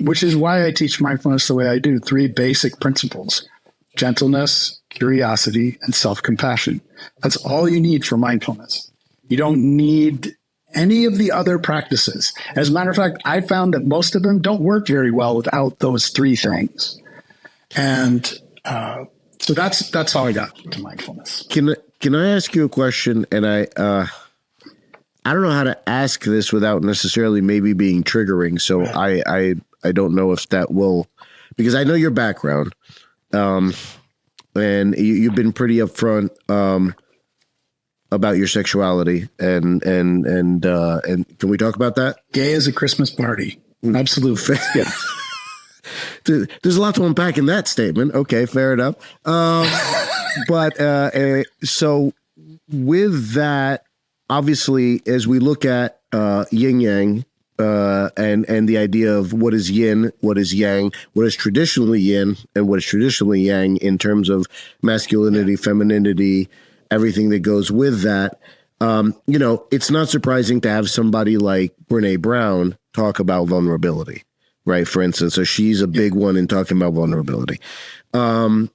which is why I teach mindfulness the way I do. 3 basic principles: gentleness, curiosity, and self-compassion. That's all you need for mindfulness. You don't need any of the other practices. As a matter of fact, I found that most of them don't work very well without those 3 things. And so that's how I got to mindfulness. Can I ask you a question? And I don't know how to ask this without necessarily maybe being triggering. So I don't know if that will, because I know your background. And you've been pretty upfront about your sexuality, and can we talk about that? Gay as a Christmas party, absolute. Yeah. There's a lot to unpack in that statement. Okay, fair enough. But so with that, obviously, as we look at yin yang. And the idea of what is yin, what is yang, what is traditionally yin, and what is traditionally yang in terms of masculinity, femininity, everything that goes with that. You know, it's not surprising to have somebody like Brene Brown talk about vulnerability, right? For instance, so she's a big one in talking about vulnerability. One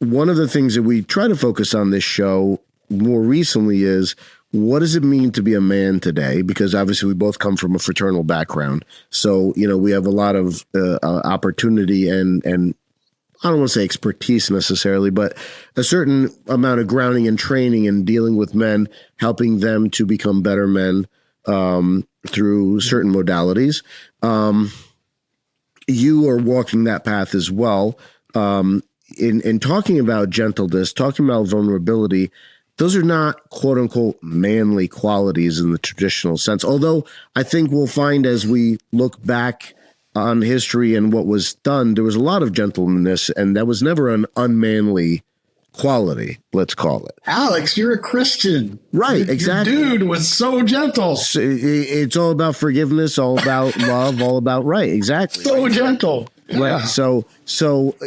of the things that we try to focus on this show more recently is, what does it mean to be a man today? Because obviously we both come from a fraternal background. So, you know, we have a lot of opportunity and I don't want to say expertise necessarily, but a certain amount of grounding and training and dealing with men, helping them to become better men through certain modalities. You are walking that path as well. In talking about gentleness, talking about vulnerability, those are not quote unquote manly qualities in the traditional sense. Although I think we'll find as we look back on history and what was done, there was a lot of gentleness, and that was never an unmanly quality, let's call it. Alex, you're a Christian. Right, exactly. Your dude was so gentle. So it's all about forgiveness, all about love, all about, right, exactly. So gentle. Right. Yeah. So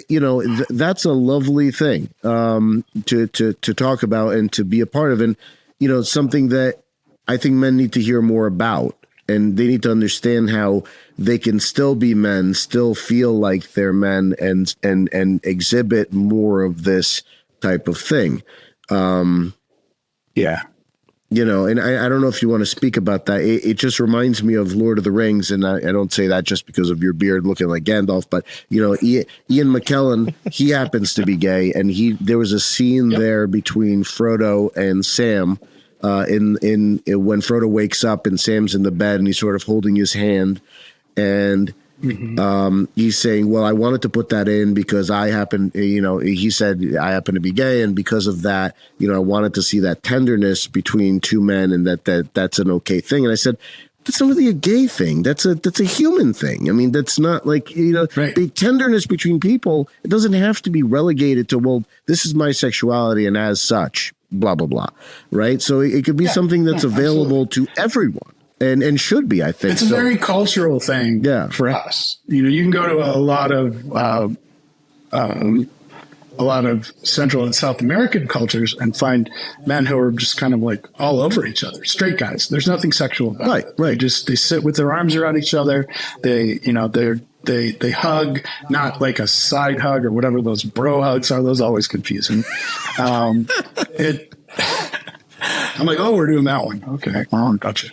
you know, that's a lovely thing to talk about and to be a part of, and you know, something that I think men need to hear more about. and they need to understand how they can still be men, still feel like they're men, and exhibit more of this type of thing. Yeah. You know, and I don't know if you want to speak about that. It just reminds me of Lord of the Rings, and I don't say that just because of your beard looking like Gandalf, but you know, Ian McKellen, he happens to be gay, and there was a scene there between Frodo and Sam, in when Frodo wakes up and Sam's in the bed and he's sort of holding his hand, and he's saying, well, I wanted to put that in because I happen, you know, he said, I happen to be gay. And because of that, you know, I wanted to see that tenderness between two men, and that's an okay thing. And I said, that's not really a gay thing. That's a human thing. I mean, that's not like, you know, the tenderness between people. It doesn't have to be relegated to, well, this is my sexuality, and as such, blah, blah, blah. Right. So it could be something that's available to everyone. And should be, I think. It's a very cultural thing for us. You know, you can go to a lot of Central and South American cultures and find men who are just kind of like all over each other, straight guys. There's nothing sexual about it. Right. They sit with their arms around each other. They hug, not like a side hug or whatever those bro hugs are. Those always confuse me. I'm like, oh, we're doing that one. Okay. Well, gotcha.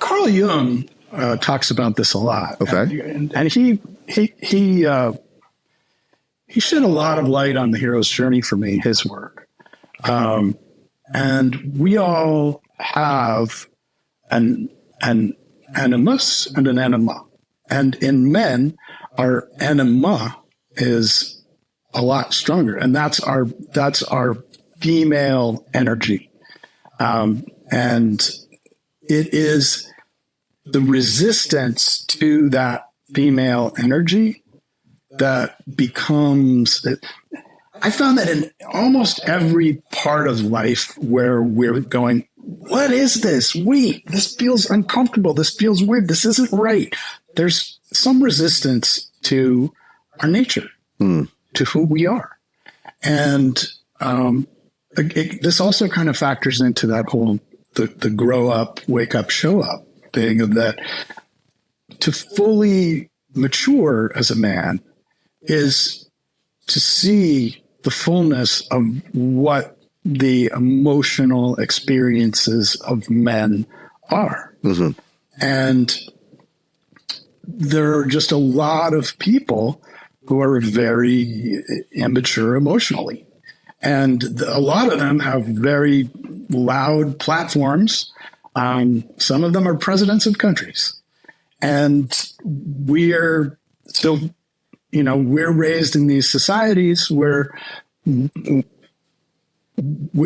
Carl Jung talks about this a lot. Okay. And he shed a lot of light on the hero's journey for me, his work. And we all have an animus and an enema. And in men, our enema is a lot stronger, and that's our female energy, and it is the resistance to that female energy that becomes. I found that in almost every part of life where we're going, what is this? Wait, this feels uncomfortable. This feels weird. This isn't right. There's some resistance to our nature. To who we are. And this also kind of factors into that whole the grow up, wake up, show up thing, of that to fully mature as a man is to see the fullness of what the emotional experiences of men are. And there are just a lot of people who are very immature emotionally. And a lot of them have very loud platforms. Some of them are presidents of countries. And we're still, you know, we're raised in these societies where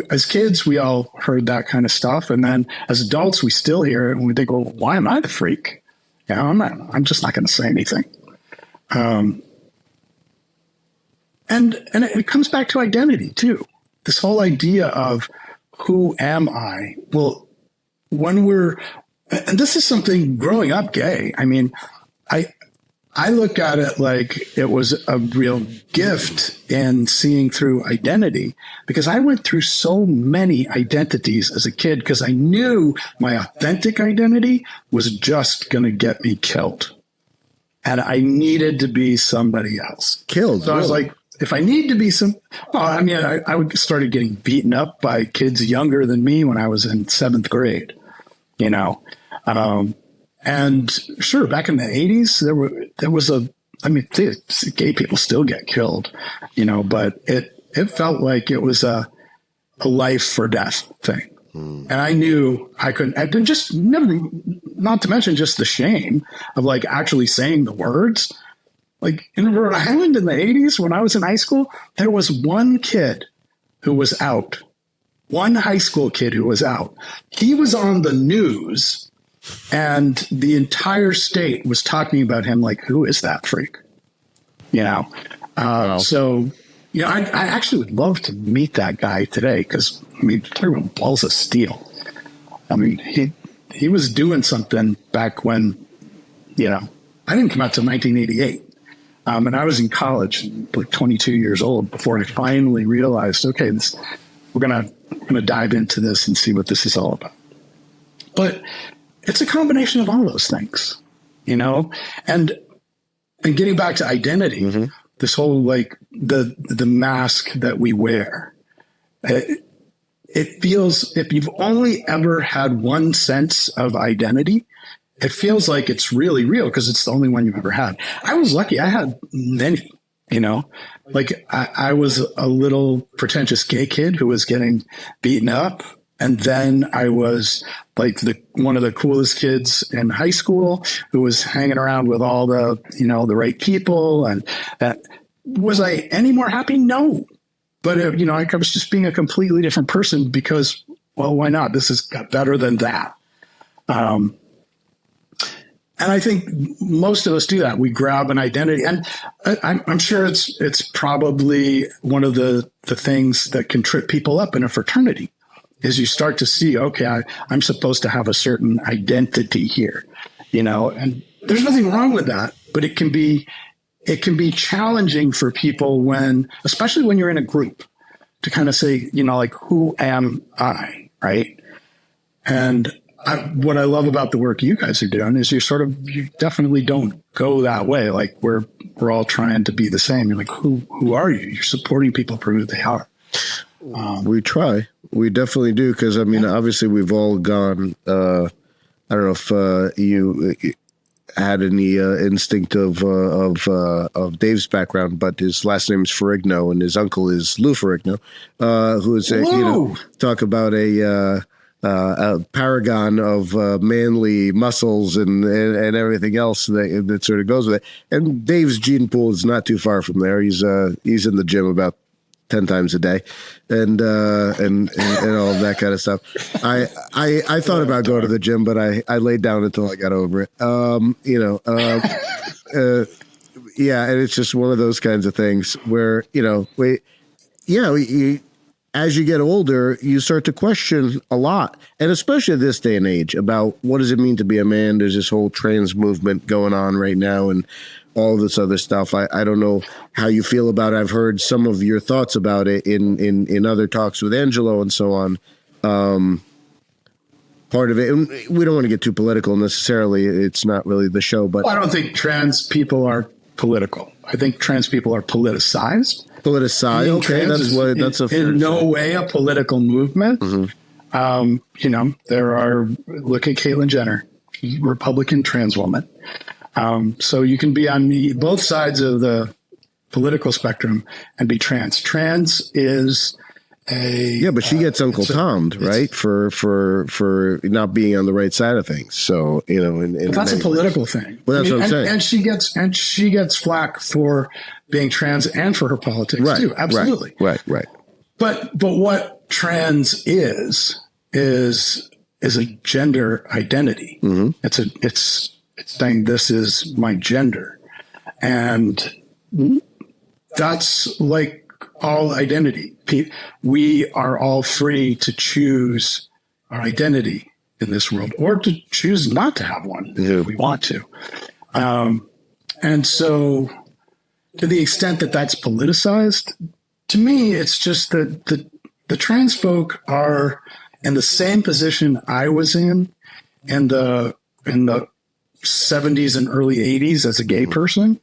as kids, we all heard that kind of stuff. And then as adults, we still hear it and we think, well, why am I the freak? You know, I'm just not going to say anything. And it comes back to identity too. This whole idea of who am I? Well, and this is something growing up gay. I mean, I look at it like it was a real gift in seeing through identity, because I went through so many identities as a kid because I knew my authentic identity was just going to get me killed. And I needed to be somebody else. Killed. So I was like, if I need to be I would started getting beaten up by kids younger than me when I was in 7th grade, you know. And sure, back in the 80s, there was gay people still get killed, you know, but it felt like it was a life or death thing. And I knew I couldn't, just never, not to mention just the shame of like actually saying the words. Like in Rhode Island in the 80s, when I was in high school, there was one kid who was out. One high school kid who was out. He was on the news, and the entire state was talking about him like, who is that freak? You know? Wow. So, you know, I actually would love to meet that guy today because, I mean, everyone balls of steel. I mean, he was doing something back when, you know, I didn't come out till 1988. And I was in college, like 22 years old, before I finally realized, okay, we're going to going to dive into this and see what this is all about. But it's a combination of all those things, you know, and getting back to identity, this whole like the mask that we wear. It feels, if you've only ever had one sense of identity, it feels like it's really real because it's the only one you've ever had. I was lucky. I had many, you know, like I was a little pretentious gay kid who was getting beaten up. And then I was like one of the coolest kids in high school who was hanging around with all the, you know, the right people. And was I any more happy? No. But, you know, I was just being a completely different person because, well, why not? This has got better than that. And I think most of us do that. We grab an identity. And I'm sure it's probably one of the things that can trip people up in a fraternity is you start to see, okay, I'm supposed to have a certain identity here, you know, and there's nothing wrong with that, but it can be challenging for people especially when you're in a group, to kind of say, you know, like, who am I, right? And what I love about the work you guys are doing is you definitely don't go that way. Like we're all trying to be the same. You're like, who are you? You're supporting people for who they are. We try. We definitely do. Because, I mean, obviously we've all gone, I don't know if you had any instinct of Dave's background, but his last name is Ferrigno and his uncle is Lou Ferrigno, who is, you know, talk about a paragon of manly muscles and everything else that sort of goes with it. And Dave's gene pool is not too far from there. He's in the gym about 10 times a day and all of that kind of stuff. I thought about going to the gym, but I laid down until I got over it. You know, yeah. And it's just one of those kinds of things where, you know, as you get older, you start to question a lot, and especially at this day and age, about what does it mean to be a man? There's this whole trans movement going on right now, and all this other stuff. I don't know how you feel about it. I've heard some of your thoughts about it in other talks with Angelo and so on. Part of it, and we don't want to get too political necessarily. It's not really the show, but I don't think trans people are political. I think trans people are politicized. Okay, that's in no way a political movement. Mm-hmm. You know, look at Caitlyn Jenner, Republican trans woman. So you can be on both sides of the political spectrum and be trans. Trans is but she gets Uncle Tom'd, right? For not being on the right side of things. So, you know, that's a political thing. Well, that's what I'm saying. And she gets flack for being trans and for her politics too. Absolutely. Right. But what trans is a gender identity. Mm-hmm. It's saying this is my gender. And that's like all identity. We are all free to choose our identity in this world or to choose not to have one if we want to. And so to the extent that that's politicized, to me, it's just that the trans folk are in the same position I was in the 70s and early 80s as a gay person.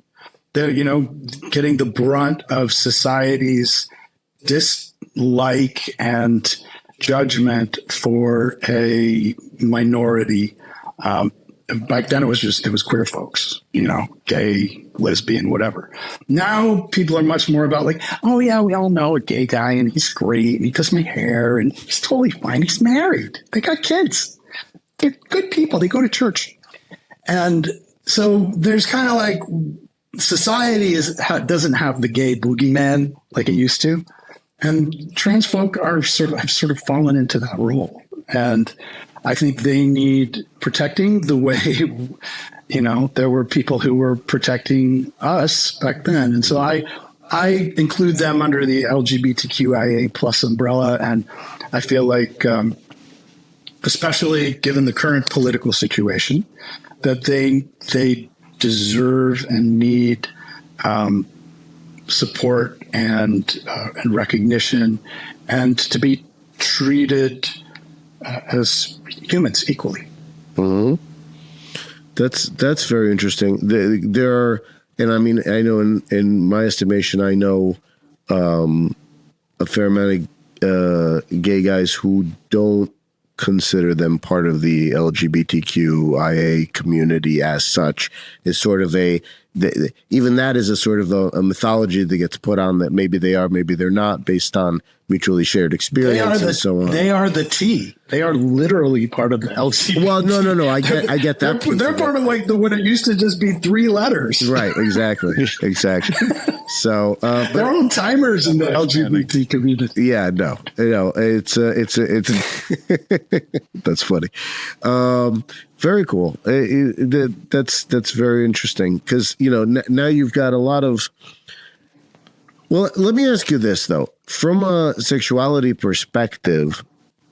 They're, you know, getting the brunt of society's dislike and judgment for a minority. Back then it was queer folks, you know, gay, lesbian, whatever. Now people are much more about like, oh yeah, we all know a gay guy and he's great and he does my hair and he's totally fine. He's married. They got kids. They're good people. They go to church. And so there's kind of like society doesn't have the gay boogeyman like it used to. And trans folk have sort of fallen into that role. And I think they need protecting the way, you know, there were people who were protecting us back then. And so I include them under the LGBTQIA plus umbrella. And I feel like, especially given the current political situation, that they deserve and need support and recognition, and to be treated as humans equally. Mm-hmm. That's very interesting. There are, and I mean, I know in my estimation, I know a fair amount of gay guys who don't consider them part of the LGBTQIA community as such. Is sort of even that is a sort of a mythology that gets put on that maybe they are, maybe they're not, based on mutually shared experience and so on. They are the T. They are literally part of the LGBT. Well, no. I get that. They're part of like when it used to just be 3 letters. Right. Exactly. So they're all timers in the LGBT community. Yeah. No. It's that's funny. Very cool. That's very interesting because now you've got a lot of. Well, let me ask you this though, from a sexuality perspective,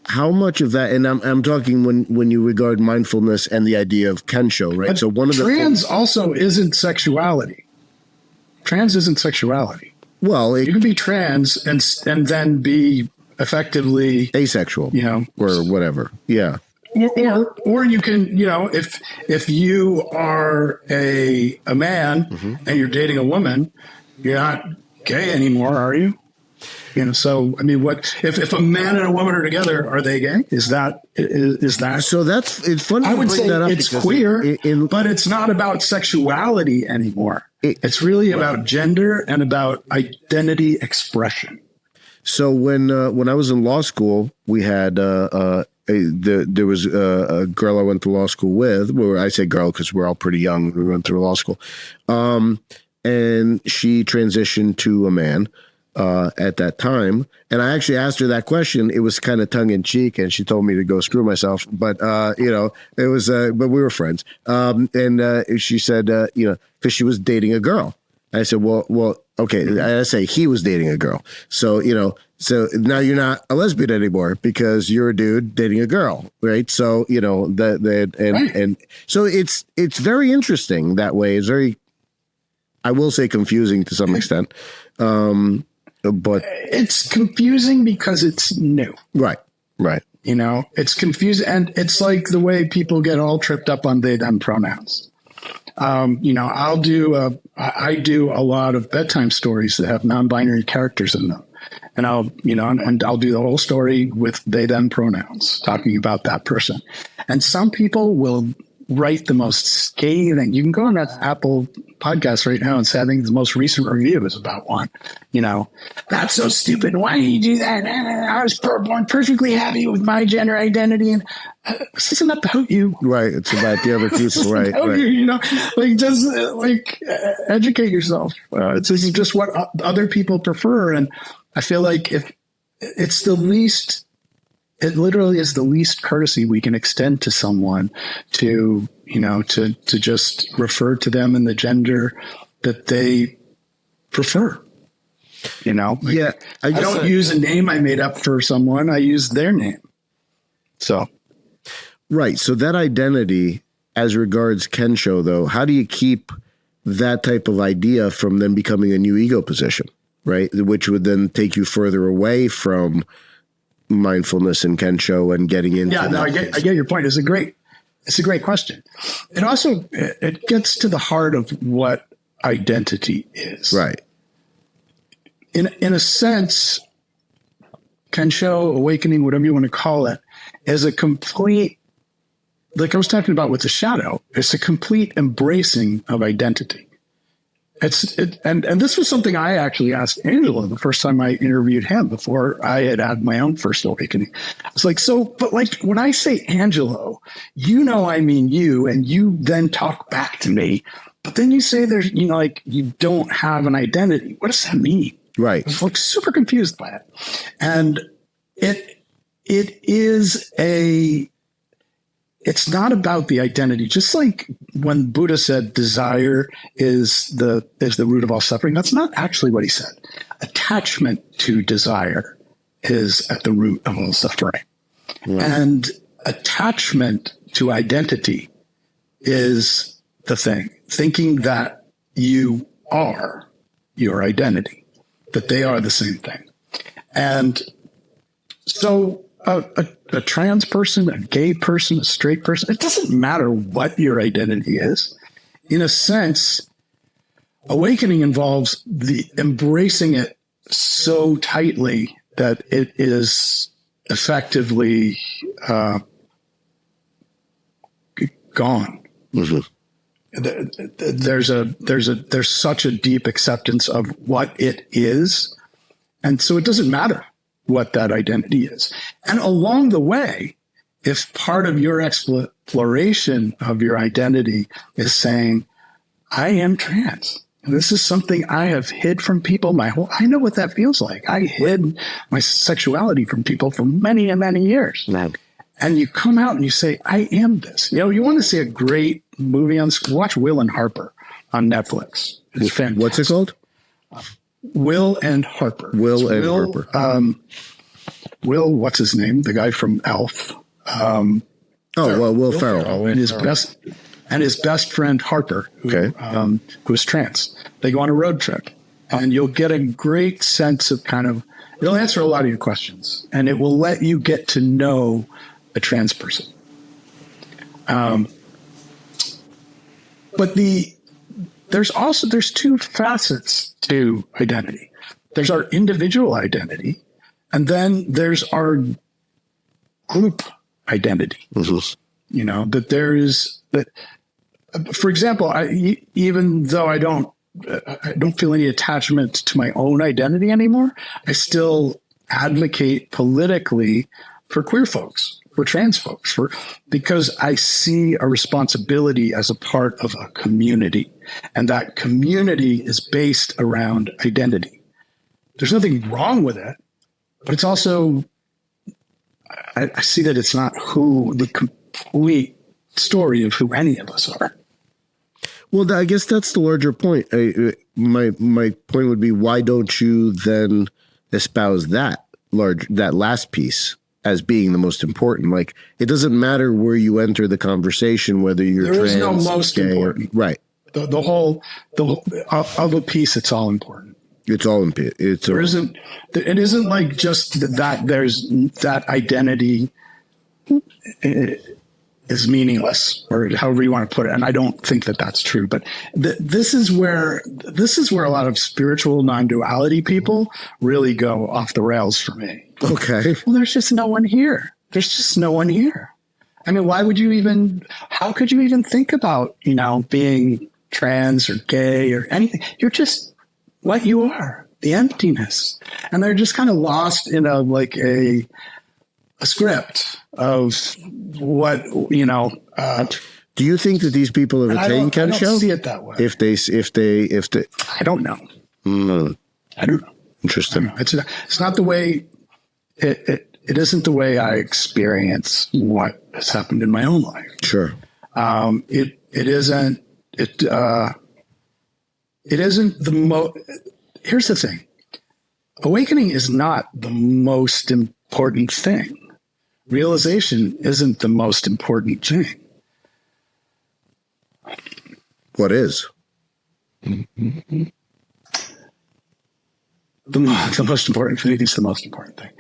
how much of that, and I'm talking when you regard mindfulness and the idea of Kensho, right? But so one of the trans also isn't sexuality. Trans isn't sexuality. Well, you can be trans and then be effectively asexual, or whatever. Yeah. Or you can, if you are a man and you're dating a woman, you're not gay anymore, are you? So I mean, what if a man and a woman are together? Are they gay? Is that so? It's funny. I would say that up it's queer, but it's not about sexuality anymore. It's really about gender and about identity expression. So when I was in law school, we had there was a girl I went to law school with. Well, I say girl because we're all pretty young. We went through law school, and she transitioned to a man at that time. And I actually asked her that question. It was kind of tongue in cheek, and she told me to go screw myself. But it was. But we were friends. And she said, because she was dating a girl. I said, well, okay. I say he was dating a girl. So so now you're not a lesbian anymore because you're a dude dating a girl, right? So and so it's very interesting that way. It's very, I will say, confusing to some extent. But it's confusing because it's new. Right. It's confusing. And it's like the way people get all tripped up on they, them pronouns. I do a lot of bedtime stories that have non-binary characters in them. And I'll do the whole story with they, them pronouns, talking about that person. And some people will write the most scathing. You can go on that Apple podcast right now and say, I think the most recent review is about one. That's so stupid. Why do you do that? I was born perfectly happy with my gender identity. And this isn't about you. Right. It's about the other people. Right. You, educate yourself. This is just what other people prefer. And I feel like if it's the least, it literally is the least courtesy we can extend to someone to just refer to them in the gender that they prefer. Yeah. I don't use a name I made up for someone. I use their name. So. Right. So that identity as regards Kensho, though, how do you keep that type of idea from then becoming a new ego position, right? Which would then take you further away from mindfulness and Kensho and getting into. Yeah, no, I get your point. It's a great question. It also, it gets to the heart of what identity is. Right. In a sense, Kensho, awakening, whatever you want to call it, is a complete, like I was talking about with the shadow, it's a complete embracing of identity. And this was something I actually asked Angelo the first time I interviewed him before I had my own first awakening. I was like, but when I say Angelo, I mean you, and you then talk back to me, but then you say there's, you don't have an identity. What does that mean? Right. I was like super confused by it. And it is it's not about the identity. Just like when Buddha said desire is the root of all suffering, that's not actually what he said. Attachment to desire is at the root of all suffering. Right. And attachment to identity is the thing. Thinking that you are your identity, that they are the same thing. And So a trans person, a gay person, a straight person, it doesn't matter what your identity is. In a sense, awakening involves the embracing it so tightly that it is effectively gone. Mm-hmm. There's such a deep acceptance of what it is, and so it doesn't matter what that identity is. And along the way, if part of your exploration of your identity is saying, I am trans, this is something I have hid from people I know what that feels like. I hid my sexuality from people for many and many years. Wow. And you come out and you say, I am this. You want to see a great movie watch Will and Harper on Netflix. It's fantastic. What's it called? Will and Harper. Harper. Will, what's his name? The guy from Elf. Will Ferrell. And his best friend Harper, who is trans. They go on a road trip, and you'll get a great sense of it'll answer a lot of your questions, and it will let you get to know a trans person. But there's two facets to identity. There's our individual identity, and then there's our group identity. Mm-hmm. That there is that. For example, even though I don't feel any attachment to my own identity anymore, I still advocate politically for queer folks, for trans folks, because I see a responsibility as a part of a community, and that community is based around identity. There's nothing wrong with it, but it's also, I see that it's not the complete story of who any of us are. Well, I guess that's the larger point. My point would be, why don't you then espouse that last piece as being the most important? Like, it doesn't matter where you enter the conversation, whether you're there trans, is no most gay, important. Right. The whole of a piece, it's all important. It isn't like just that there's that identity is meaningless, or however you want to put it. And I don't think that that's true, but this is where a lot of spiritual non-duality people really go off the rails for me. Okay. Well, there's just no one here. I mean, how could you even think about, being trans or gay or anything? You're just what you are, the emptiness. And they're just kind of lost in a script of what, do you think that these people have attained Kensho? I don't see it that way. If they, I don't know. I don't know. Interesting. I don't know. It's not the way it isn't the way I experience what has happened in my own life. Sure. It isn't the most. Here's the thing. Awakening is not the most important thing. Realization isn't the most important thing. What is? The most important thing is the most important thing.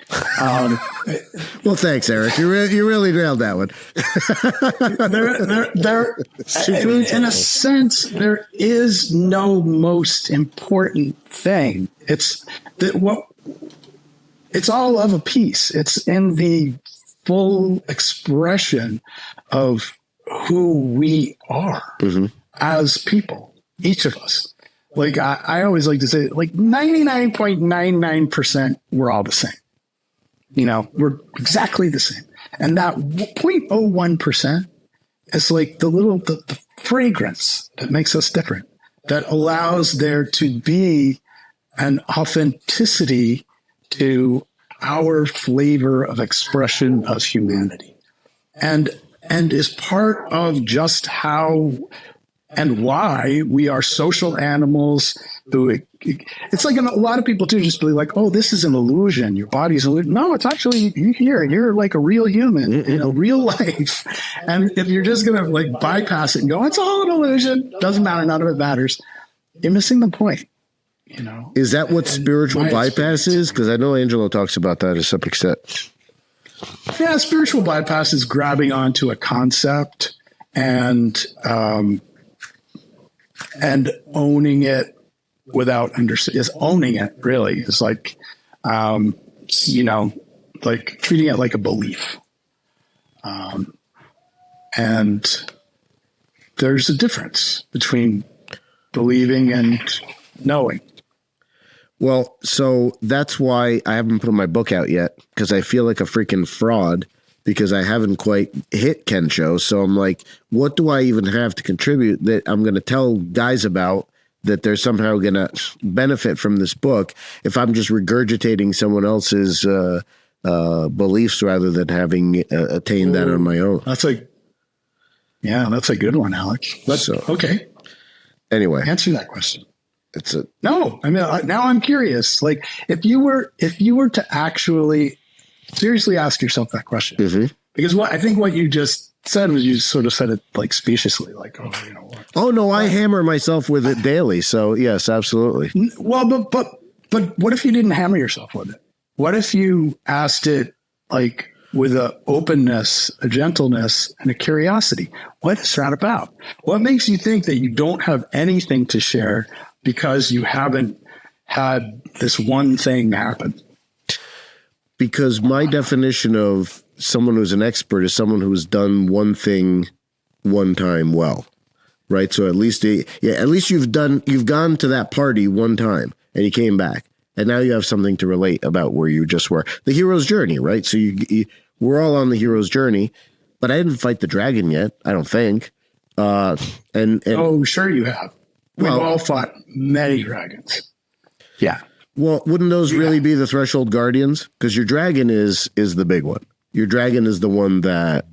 Well, thanks, Eric. You really nailed that one. In a sense, there is no most important thing. It's all of a piece. It's in the full expression of who we are as people, each of us. Like I always like to say, like 99.99%, we're all the same. We're exactly the same. And that 0.01% is like the fragrance that makes us different, that allows there to be an authenticity to our flavor of expression of humanity, and is part of just how and why we are social animals. It's like a lot of people too just be like, oh, this is an illusion. Your body's an illusion. No, it's actually you here. You're like a real human in a real life. And if you're just going to like bypass it and go, it's all an illusion, doesn't matter, none of it matters, you're missing the point. Is that what spiritual bypass is? Because I know Angelo talks about that to some extent. Yeah, spiritual bypass is grabbing onto a concept and owning it without is owning it. Really, it's like like treating it like a belief. And there's a difference between believing and knowing. Well, so that's why I haven't put my book out yet, because I feel like a freaking fraud because I haven't quite hit Kensho. So I'm like, what do I even have to contribute that I'm going to tell guys about that they're somehow going to benefit from this book if I'm just regurgitating someone else's beliefs rather than having attained that on my own? That's a good one, Alex. Okay. Anyway, Answer that question. Now I'm curious. Like, if you were to actually seriously ask yourself that question, mm-hmm. because I think what you just said was, you sort of said it like speciously, like, oh no, I hammer myself with it daily. So yes, absolutely. Well, but what if you didn't hammer yourself with it? What if you asked it like with an openness, a gentleness, and a curiosity? What is that about? What makes you think that you don't have anything to share because you haven't had this one thing happen? Because my definition of someone who's an expert is someone who's done one thing one time well, right? So at least you've gone to that party one time and you came back, and now you have something to relate about where you just were. The hero's journey, right? So we're all on the hero's journey, but I didn't fight the dragon yet, I don't think. And oh, sure you have. We've all fought many dragons. Yeah. Well, wouldn't those really be the threshold guardians? Because your dragon is the big one. Your dragon is the one that,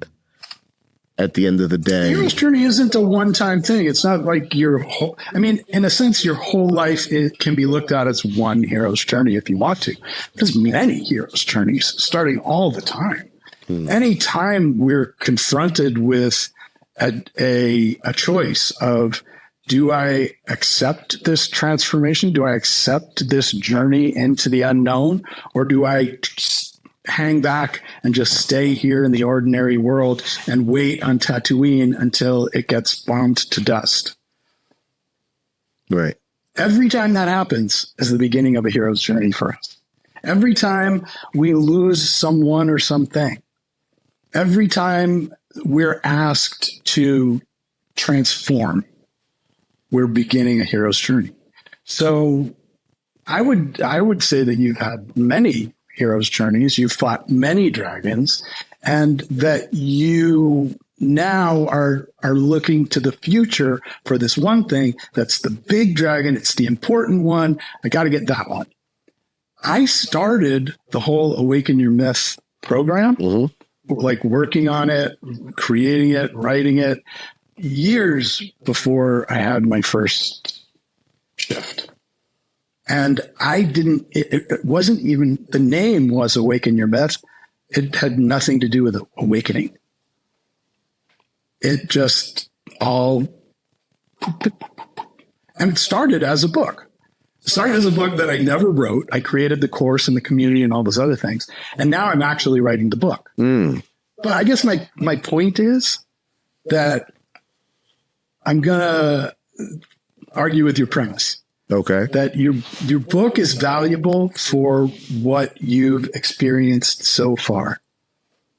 at the end of the day, the hero's journey isn't a one-time thing. It's not like your whole. I mean, in a sense, your whole life can be looked at as one hero's journey if you want to. There's many hero's journeys starting all the time. Anytime we're confronted with a choice of, do I accept this transformation? Do I accept this journey into the unknown? Or do I hang back and just stay here in the ordinary world and wait on Tatooine until it gets bombed to dust? Right. Every time that happens is the beginning of a hero's journey for us. Every time we lose someone or something, every time we're asked to transform, we're beginning a hero's journey. So I would say that you've had many hero's journeys, you've fought many dragons, and that you now are looking to the future for this one thing that's the big dragon. It's the important one. I got to get that one. I started the whole Awaken Your Myth program, like working on it, creating it, writing it, years before I had my first shift. And it wasn't even, the name was Awaken Your Myth. It had nothing to do with awakening. It just all, and it started as a book. It started as a book that I never wrote. I created the course and the community and all those other things. And now I'm actually writing the book. But I guess my point is that I'm going to argue with your premise. Okay. That your book is valuable for what you've experienced so far.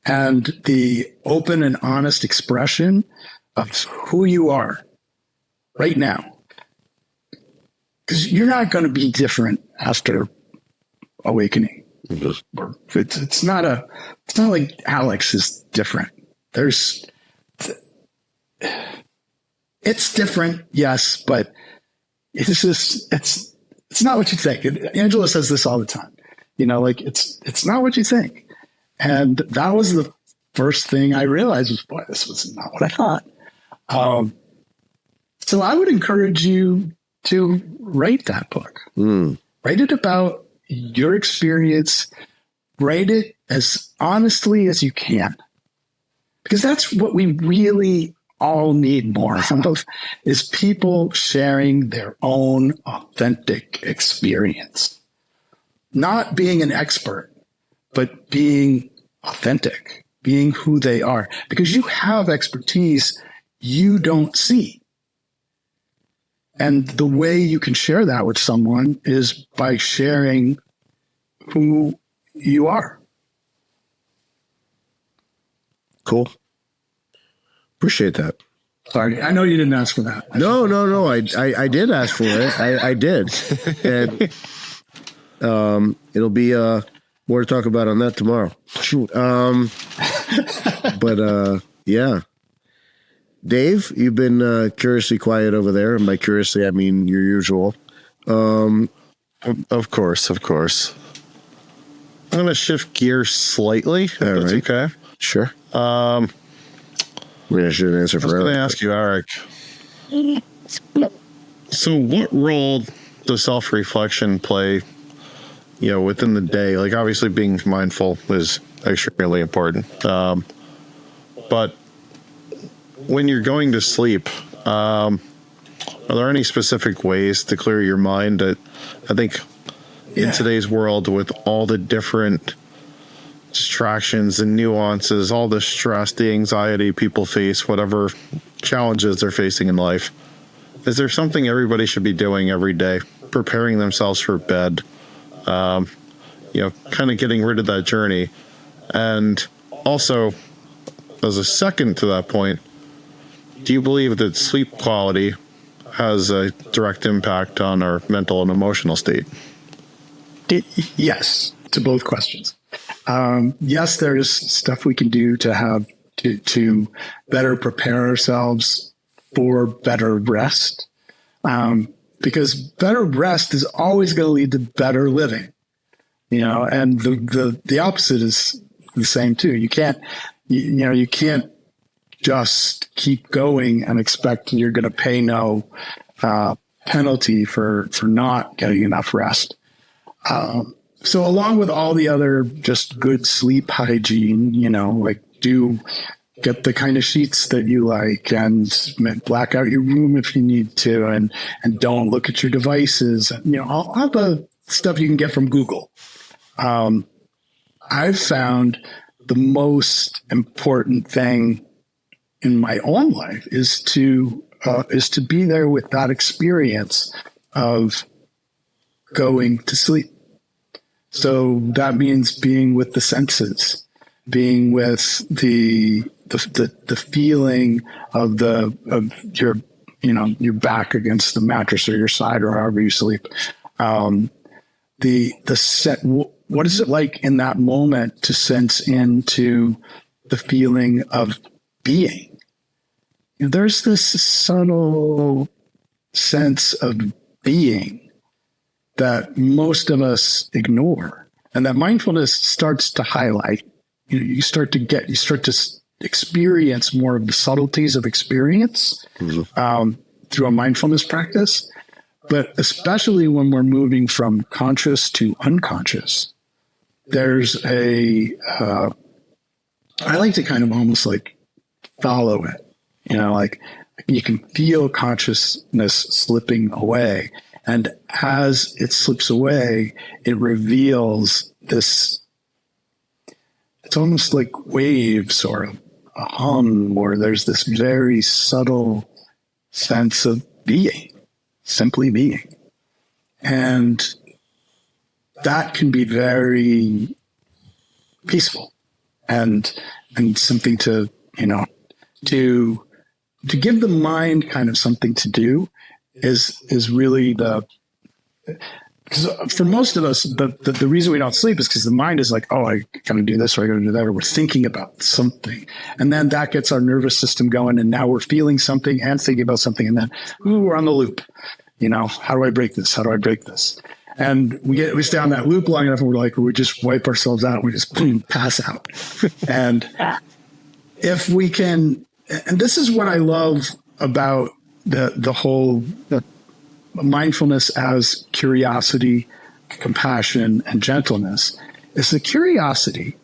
And the open and honest expression of who you are right now. Because you're not going to be different after awakening. It's not like Alex is different. It's different, yes, but it's not what you think. Angela says this all the time. It's not what you think. And that was the first thing I realized was, boy, this was not what I thought. So I would encourage you to write that book. Write it about your experience. Write it as honestly as you can. Because that's what we really all need more of, is people sharing their own authentic experience. Not being an expert, but being authentic, being who they are, because you have expertise you don't see. And the way you can share that with someone is by sharing who you are. Cool. Appreciate that. Sorry, I know you didn't ask for that. No. I did ask for it. I did. And it'll be more to talk about on that tomorrow. But yeah. Dave, you've been curiously quiet over there. And by curiously, I mean your usual. Of course. I'm going to shift gears slightly. If that's right. okay. Sure. We should answer for I was Eric. going to ask you, Eric. So what role does self-reflection play, within the day? Like, obviously being mindful is extremely important. But when you're going to sleep, are there any specific ways to clear your mind? I think in today's world, with all the different distractions and nuances, all the stress, the anxiety people face, whatever challenges they're facing in life, is there something everybody should be doing every day, preparing themselves for bed, kind of getting rid of that journey? And also, as a second to that point, do you believe that sleep quality has a direct impact on our mental and emotional state? Yes, to both questions. Yes, there's stuff we can do to have to better prepare ourselves for better rest, because better rest is always going to lead to better living. And the opposite is the same too. You can't just keep going and expect you're going to pay no penalty for not getting enough rest. So along with all the other just good sleep hygiene, like do get the kind of sheets that you like and black out your room if you need to, and don't look at your devices, all the stuff you can get from Google. I've found the most important thing in my own life is to be there with that experience of going to sleep. So that means being with the senses, being with the feeling of your your back against the mattress or your side or however you sleep. What is it like in that moment to sense into the feeling of being? There's this subtle sense of being that most of us ignore, and that mindfulness starts to highlight. You start to experience more of the subtleties of experience through a mindfulness practice, but especially when we're moving from conscious to unconscious. There's I like to kind of almost like follow it, like you can feel consciousness slipping away. And as it slips away, it reveals this, it's almost like waves or a hum, or there's this very subtle sense of being, simply being. And that can be very peaceful and something to give the mind kind of something to do is really because for most of us, the reason we don't sleep is because the mind is like, oh, I got to do this or I got to do that, or we're thinking about something. And then that gets our nervous system going. And now we're feeling something and thinking about something. And then we're on the loop. How do I break this? How do I break this? And we stay on that loop long enough and we're like, we just wipe ourselves out. We just pass out. And if we can, and this is what I love about the whole mindfulness as curiosity, compassion, and gentleness, is the curiosity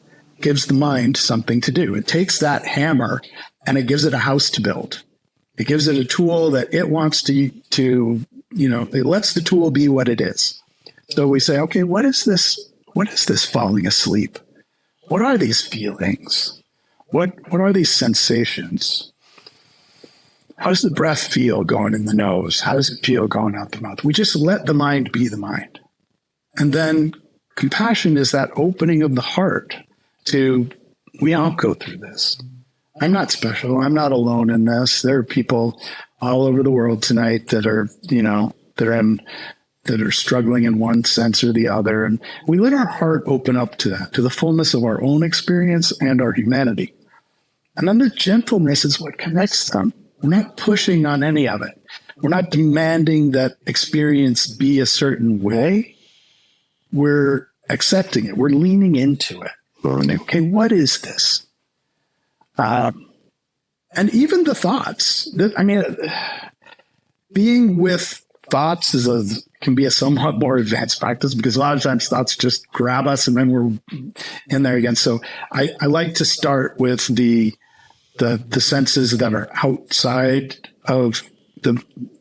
gives the mind something to do. It takes that hammer and it gives it a house to build. It gives it a tool that it wants to it lets the tool be what it is. So we say, okay, what is this falling asleep? what are these feelings? What are these sensations? How does the breath feel going in the nose? How does it feel going out the mouth? We just let the mind be the mind. And then compassion is that opening of the heart to, we all go through this. I'm not special. I'm not alone in this. There are people all over the world tonight that are, that are struggling in one sense or the other. And we let our heart open up to that, to the fullness of our own experience and our humanity. And then the gentleness is what connects them. We're not pushing on any of it. We're not demanding that experience be a certain way. We're accepting it. We're leaning into it. Okay, what is this? And even the thoughts. Being with thoughts can be a somewhat more advanced practice, because a lot of times thoughts just grab us and then we're in there again. So I like to start with the senses that are outside of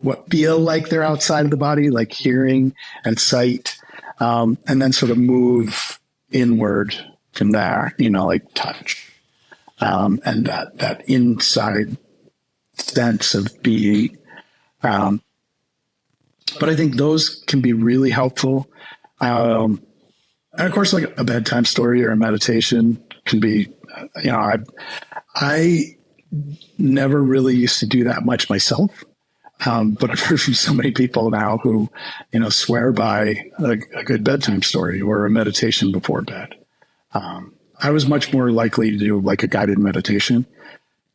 what feel like they're outside of the body, like hearing and sight, and then sort of move inward from there, like touch, and that inside sense of being. But I think those can be really helpful. And of course, like a bedtime story or a meditation can be, I never really used to do that much myself. But I've heard from so many people now who, swear by a good bedtime story or a meditation before bed. I was much more likely to do like a guided meditation,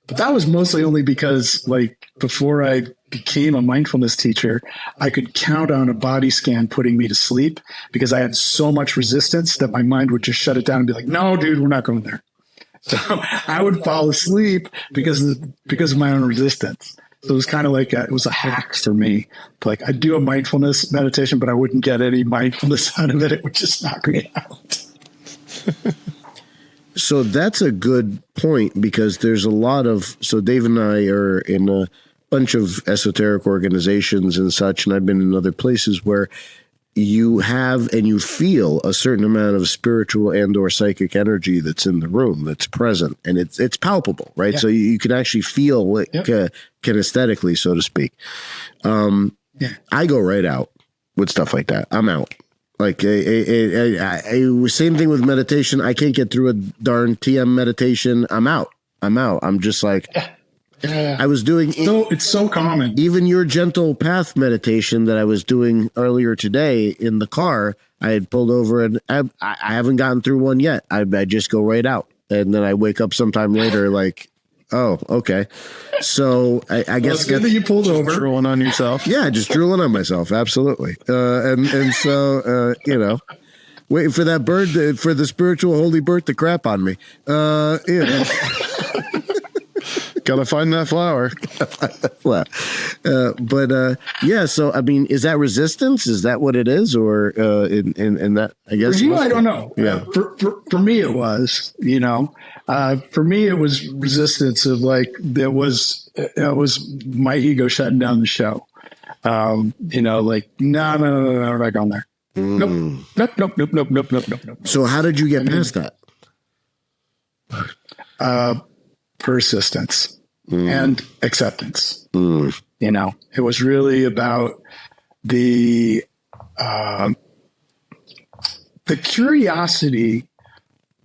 but that was mostly only because, like, before I became a mindfulness teacher, I could count on a body scan putting me to sleep because I had so much resistance that my mind would just shut it down and be like, no, dude, we're not going there. So I would fall asleep because of my own resistance. So it was kind of like it was a hack for me. Like, I'd do a mindfulness meditation, but I wouldn't get any mindfulness out of it. It would just knock me out. So that's a good point, because there's a lot of, so Dave and I are in a bunch of esoteric organizations and such, and I've been in other places where you have and you feel a certain amount of spiritual and or psychic energy that's in the room, that's present, and it's palpable, right? Yeah. So you can actually feel it kinesthetically, so to speak. I go right out with stuff like that. I'm out. Like same thing with meditation. I can't get through a darn TM meditation. I'm out. I'm just like, I was doing. It's so common. Even your gentle path meditation that I was doing earlier today in the car, I had pulled over and I haven't gotten through one yet. I just go right out. And then I wake up sometime later like, oh, okay. So I guess it's good that you pulled over. Drooling on yourself. Yeah, just drooling on myself. Absolutely. And so, waiting for that bird, for the spiritual holy bird to crap on me. Gotta find that flower. So, I mean, is that resistance? Is that what it is? Or in that, I guess? For you, I don't know. Yeah. For me, it was, for me, it was resistance of like, it was my ego shutting down the show. Like, no, we're not going there. Nope. So how did you get past that? Persistence and acceptance. It was really about the curiosity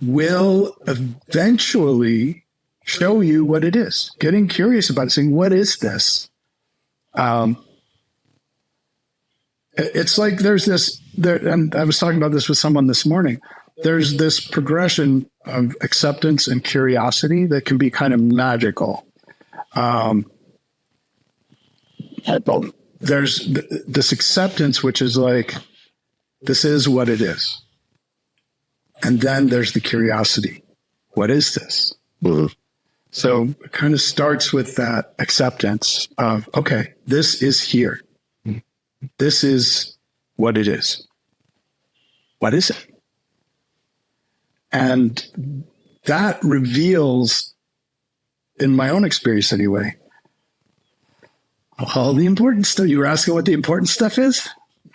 will eventually show you what it is. Getting curious about it, saying, what is this? It's like there's this, and I was talking about this with someone this morning. There's this progression of acceptance and curiosity that can be kind of magical. There's this acceptance, which is like, this is what it is. And then there's the curiosity. What is this? Mm-hmm. So it kind of starts with that acceptance of, okay, this is here. This is what it is. What is it? And that reveals, in my own experience anyway, all the important stuff. You were asking what the important stuff is?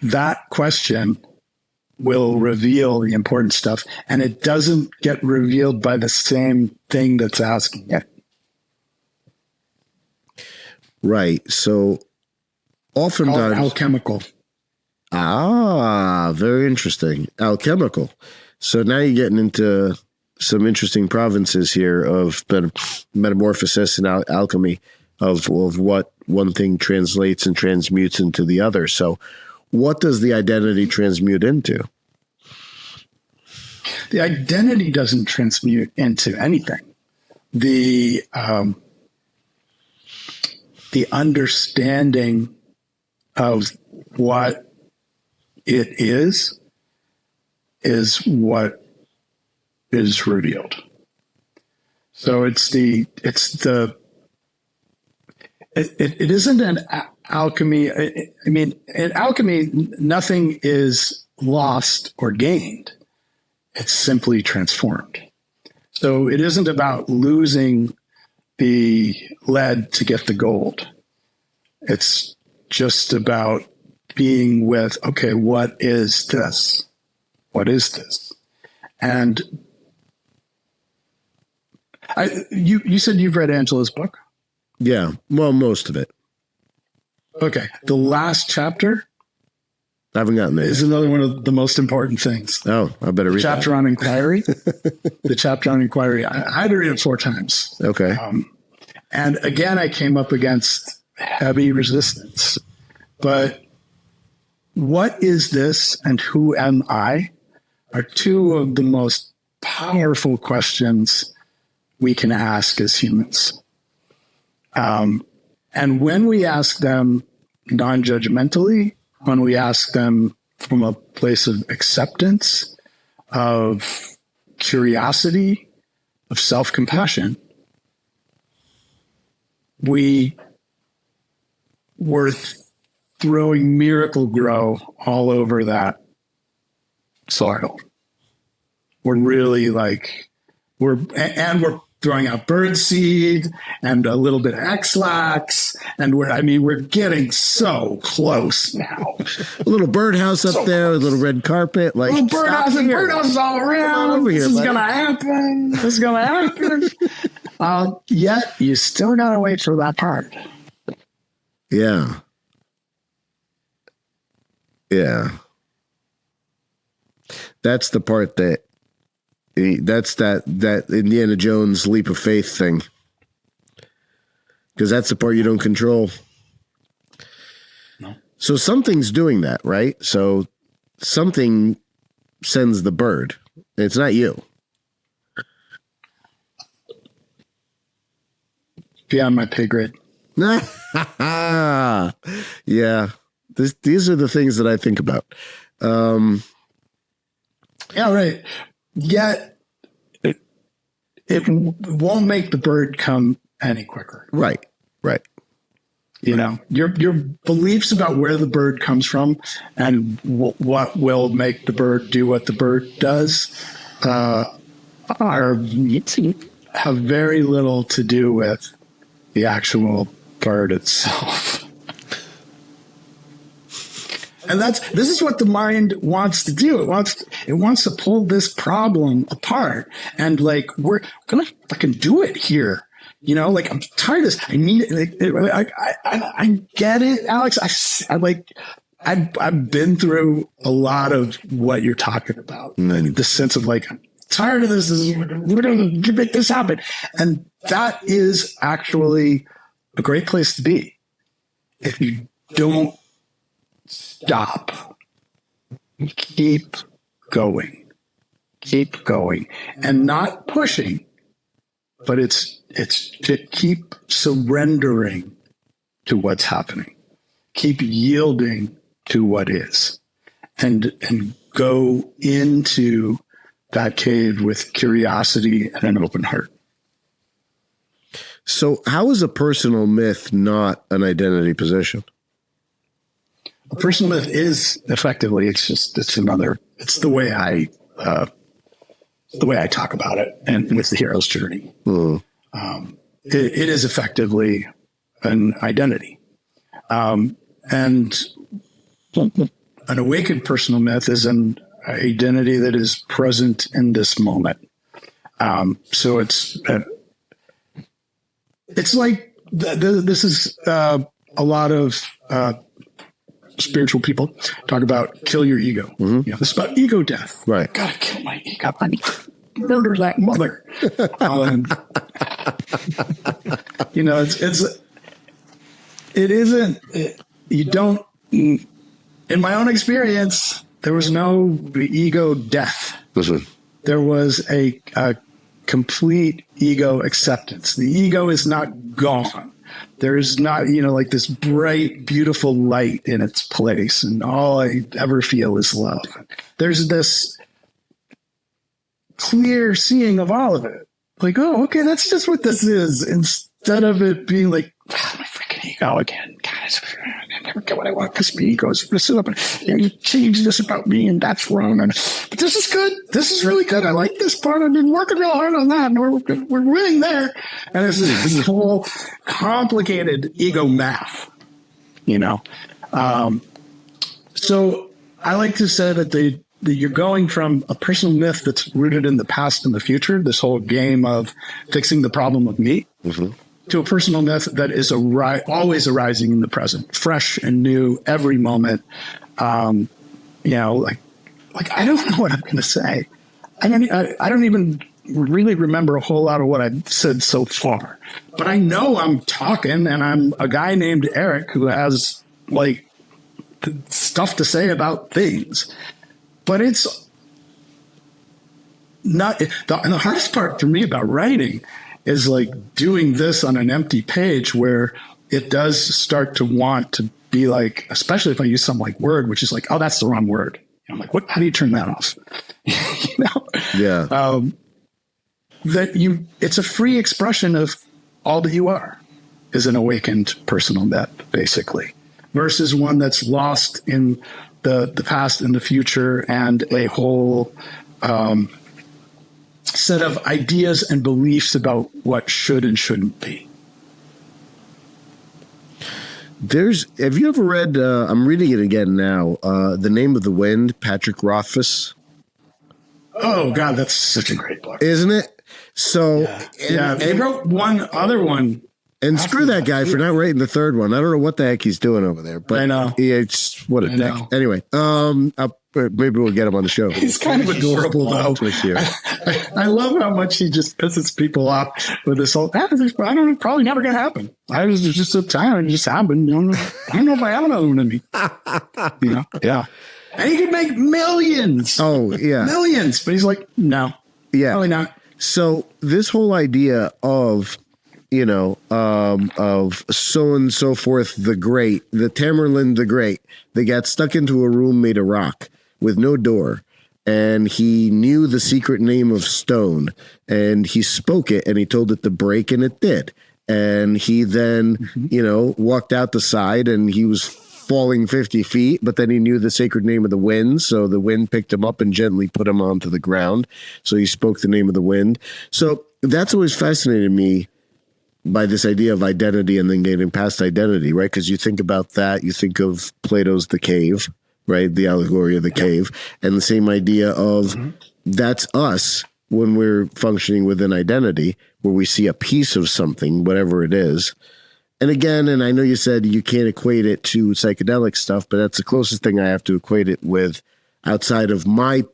That question will reveal the important stuff, and it doesn't get revealed by the same thing that's asking it. Right. So oftentimes alchemical. Very interesting. Alchemical. So now you're getting into some interesting provinces here of metamorphosis and alchemy of what one thing translates and transmutes into the other. So what does the identity transmute into? The identity doesn't transmute into anything. The understanding of what it is what is revealed. So it isn't an alchemy. I mean, in alchemy, nothing is lost or gained. It's simply transformed. So it isn't about losing the lead to get the gold. It's just about being with, okay, what is this? What is this? And you said you've read Angela's book? Yeah, well, most of it. Okay. The last chapter I haven't gotten there. Is another one of the most important things. Oh, I better read chapter that. on inquiry. The chapter on inquiry. I had to read it 4 times. Okay. And again, I came up against heavy resistance. But what is this and who am I are 2 of the most powerful questions we can ask as humans. And when we ask them non-judgmentally, when we ask them from a place of acceptance, of curiosity, of self-compassion, we were throwing Miracle Grow all over that soil. We're really we're throwing out birdseed and a little bit of X-Lax, and we're getting so close now. A little birdhouse up there, a little red carpet, little birdhouses all around. Over here, This is gonna happen. This is gonna happen. Yet you still gotta wait for that part. Yeah. Yeah. That's the part that's that Indiana Jones leap of faith thing. Because that's the part you don't control. No. So something's doing that, right? So something sends the bird. It's not you. Beyond my pay grade. Yeah. These are the things that I think about. Yeah, right. Yet it won't make the bird come any quicker. Right. You know, your beliefs about where the bird comes from and what will make the bird do what the bird does have very little to do with the actual bird itself. And this is what the mind wants to do. It wants to pull this problem apart, and we're gonna fucking do it here. You know, I'm tired of this. I need it. I get it, Alex. I've been through a lot of what you're talking about. The sense of I'm tired of this. We're gonna make this happen, and that is actually a great place to be if you don't stop. Keep going, and not pushing, but it's to keep surrendering to what's happening, keep yielding to what is, and go into that cave with curiosity and an open heart. So how is a personal myth not an identity position? A personal myth is effectively, it's the way I talk about it, and with the hero's journey. It is effectively an identity. And an awakened personal myth is an identity that is present in this moment. So it's like this is a lot of spiritual people talk about kill your ego. You know, this is about ego death. Right. Gotta kill my ego. I need to murder that mother. You know, you don't, in my own experience, there was no ego death. Listen. There was a complete ego acceptance. The ego is not gone. There is not, you know, like this bright, beautiful light in its place, and all I ever feel is love. There's this clear seeing of all of it. Like, oh, okay, that's just what this is. Instead of it being like, my freaking ego again. Guys, I never get what I want because my ego is going to sit up and you change this about me and that's wrong. But this is good. This is really good. I like this part. I've been working real hard on that and we're winning there. And it's this whole complicated ego math, you know? So I like to say that you're going from a personal myth that's rooted in the past and the future, this whole game of fixing the problem of me, to a personal myth that is always arising in the present, fresh and new every moment. You know, like I don't know what I'm going to say. I don't even really remember a whole lot of what I've said so far, but I know I'm talking, and I'm a guy named Erik who has like stuff to say about things. But it's not, and the hardest part for me about writing is like doing this on an empty page where it does start to want to be like, especially if I use something like word, which is like, oh, that's the wrong word. And I'm like, what, how do you turn that off? You know? Yeah. It's a free expression of all that you are is an awakened personal myth, basically, versus one that's lost in the past and the future and a whole set of ideas and beliefs about what should and shouldn't be. Have you ever read, I'm reading it again now, The Name of the Wind, Patrick Rothfuss? Oh, God, that's such a great book. Isn't it? So, yeah, they wrote one other one. And screw that guy for not writing the third one. I don't know what the heck he's doing over there. But I know. It's what a dick. Anyway, maybe we'll get him on the show. He's kind of adorable, though. I love how much he just pisses people off with this whole, I don't know, probably never going to happen. I was just so tired and it just happened. I don't know if I have another one in me. You know? Yeah. And he could make millions. Oh, yeah. Millions. But he's like, no. Yeah. Probably not. So this whole idea of, you know, of so and so forth, the Tamerlane the Great, they got stuck into a room made of rock with no door. And he knew the secret name of stone and he spoke it and he told it to break and it did. And he then, you know, walked out the side and he was falling 50 feet, but then he knew the sacred name of the wind. So the wind picked him up and gently put him onto the ground. So he spoke the name of the wind. So that's always fascinated me by this idea of identity and then getting past identity, right? Because you think about that, you think of Plato's The Cave, right? The allegory of the cave, and the same idea of that's us when we're functioning within identity, where we see a piece of something, whatever it is. And again, and I know you said you can't equate it to psychedelic stuff, but that's the closest thing I have to equate it with outside of my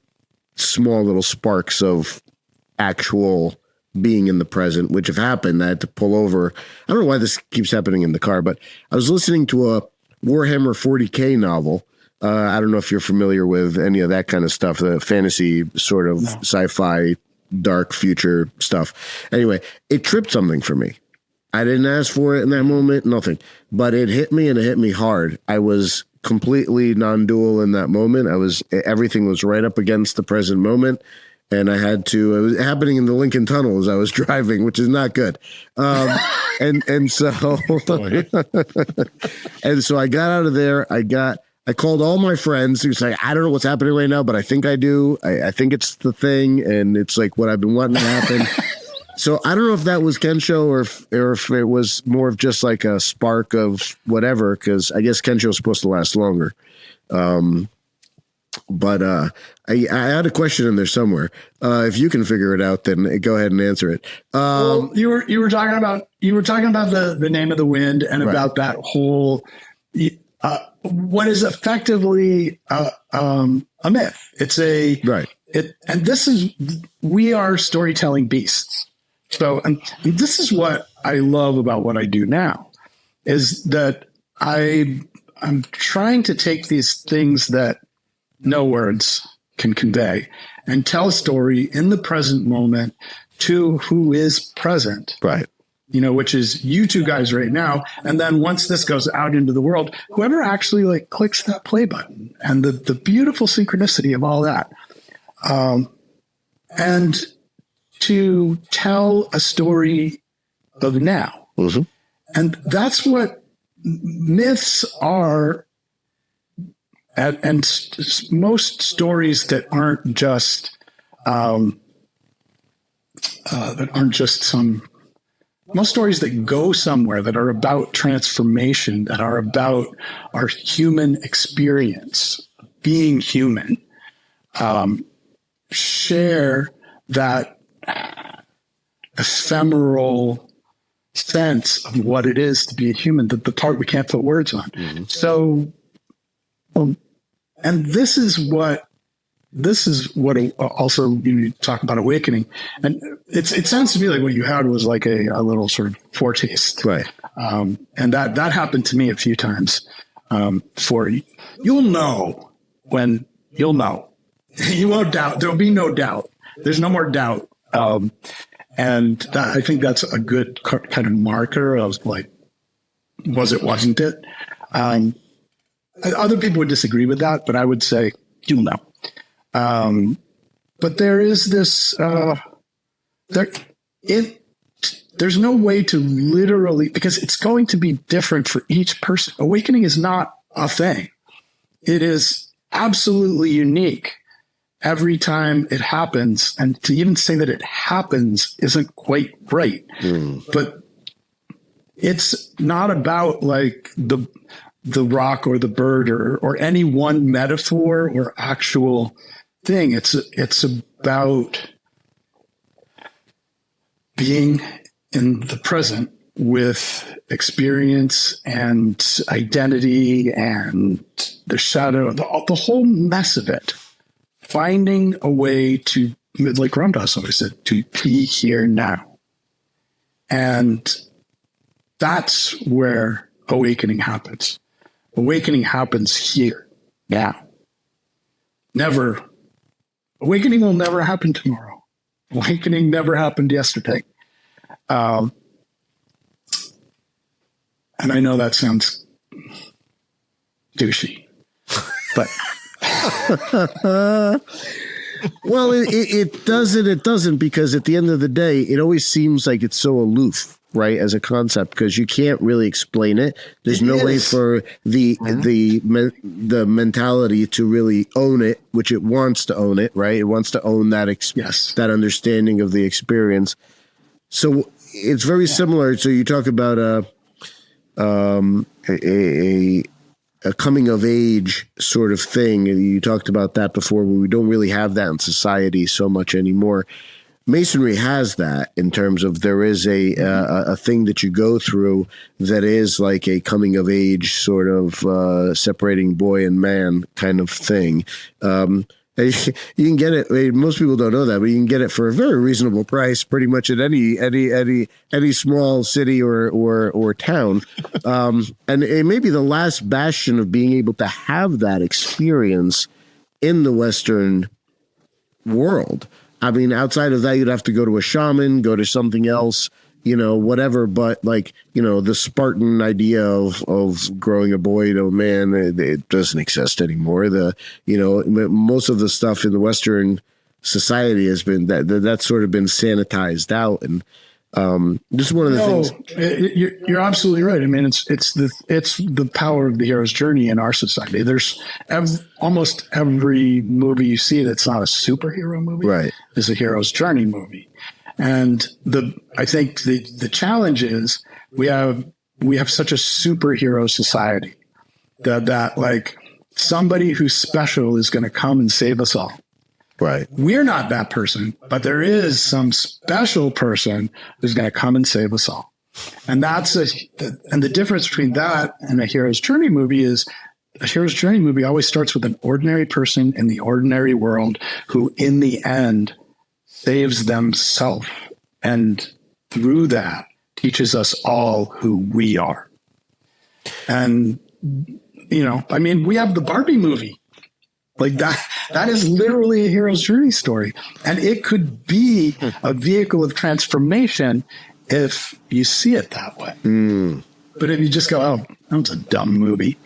small little sparks of actual being in the present, which have happened. I had to pull over. I don't know why this keeps happening in the car, but I was listening to a Warhammer 40K novel. I don't know if you're familiar with any of that kind of stuff, the fantasy sort of sci-fi, dark future stuff. Anyway, it tripped something for me. I didn't ask for it in that moment, nothing. But it hit me and it hit me hard. I was completely non-dual in that moment. Everything was right up against the present moment. And I had to, it was happening in the Lincoln Tunnel as I was driving, which is not good. And so I got out of there. I called all my friends who say, I don't know what's happening right now, but I think I do. I think it's the thing. And it's like what I've been wanting to happen. So I don't know if that was Kensho or if it was more of just like a spark of whatever, because I guess Kensho was supposed to last longer. But I had a question in there somewhere. If you can figure it out, then go ahead and answer it. Well, you were talking about the name of the wind and about that whole what is effectively a myth. It's a and this is, we are storytelling beasts. So, and this is what I love about what I do now, is that I'm trying to take these things that no words can convey and tell a story in the present moment to who is present. Right. You know, which is you two guys right now. And then once this goes out into the world, whoever actually like clicks that play button and the beautiful synchronicity of all that. And to tell a story of now. Mm-hmm. And that's what myths are. And most stories that aren't just most stories that go somewhere, that are about transformation, that are about our human experience, being human, share that ephemeral sense of what it is to be a human, the part we can't put words on. Mm-hmm. So, and this is what also you talk about awakening, and it sounds to me like what you had was like a little sort of foretaste, right? And that happened to me a few times. For you'll know when you'll know, you won't doubt. There'll be no doubt. There's no more doubt, and I think that's a good kind of marker of like, wasn't it? Other people would disagree with that, but I would say you'll know. But there is this, there's no way to literally, because it's going to be different for each person. Awakening is not a thing. It is absolutely unique every time it happens. And to even say that it happens isn't quite right. But it's not about like the rock or the bird or any one metaphor or actual thing. It's about being in the present with experience and identity and the shadow, the whole mess of it. Finding a way to, like Ramdas always said, to be here now. And that's where awakening happens. Awakening happens here, now. Awakening will never happen tomorrow. Awakening never happened yesterday. And I know that sounds douchey, but... Well, it doesn't, because at the end of the day, it always seems like it's so aloof, right, as a concept, because you can't really explain it. There's no way for the mentality to really own it, which it wants to own it, right? It wants to own that that understanding of the experience. So it's very similar. So you talk about a coming of age sort of thing. You talked about that before, but we don't really have that in society so much anymore. Masonry has that, in terms of there is a thing that you go through that is like a coming of age sort of separating boy and man kind of thing. You can get it. Most people don't know that, but you can get it for a very reasonable price, pretty much at any small city or town. And it may be the last bastion of being able to have that experience in the Western world. I mean, outside of that, you'd have to go to a shaman, go to something else, whatever. But like, the Spartan idea of growing a boy to a man, it doesn't exist anymore. Most of the stuff in the Western society has been that's sort of been sanitized out. And this is one of the things. You're absolutely right. I mean, it's the power of the hero's journey in our society. There's almost every movie you see that's not a superhero movie, right, is a hero's journey movie. And I think the challenge is we have such a superhero society that like somebody who's special is going to come and save us all. Right. We're not that person, but there is some special person who's going to come and save us all. And and the difference between that and a hero's journey movie is a hero's journey movie always starts with an ordinary person in the ordinary world who in the end saves themselves. And through that teaches us all who we are. And, I mean, we have the Barbie movie. Like that is literally a hero's journey story. And it could be a vehicle of transformation if you see it that way. But if you just go, oh, that was a dumb movie,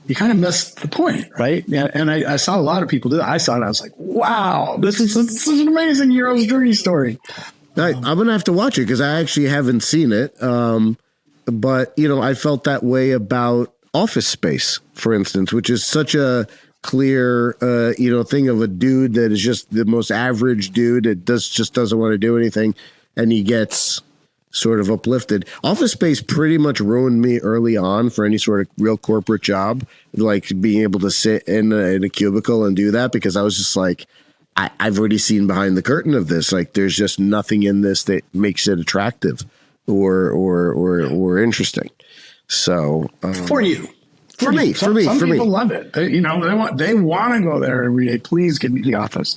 you kind of missed the point, right? And I saw a lot of people do that. I saw it. I was like, wow, this is such an amazing hero's journey story. I'm going to have to watch it because I actually haven't seen it. But, I felt that way about Office Space, for instance, which is such a clear, thing of a dude that is just the most average dude that just doesn't want to do anything, and he gets sort of uplifted. Office Space pretty much ruined me early on for any sort of real corporate job, like being able to sit in a cubicle and do that, because I was just like, I've already seen behind the curtain of this. Like, there's just nothing in this that makes it attractive or interesting. So for you. For me. Some people love it. They want to go there every day. Please give me the office,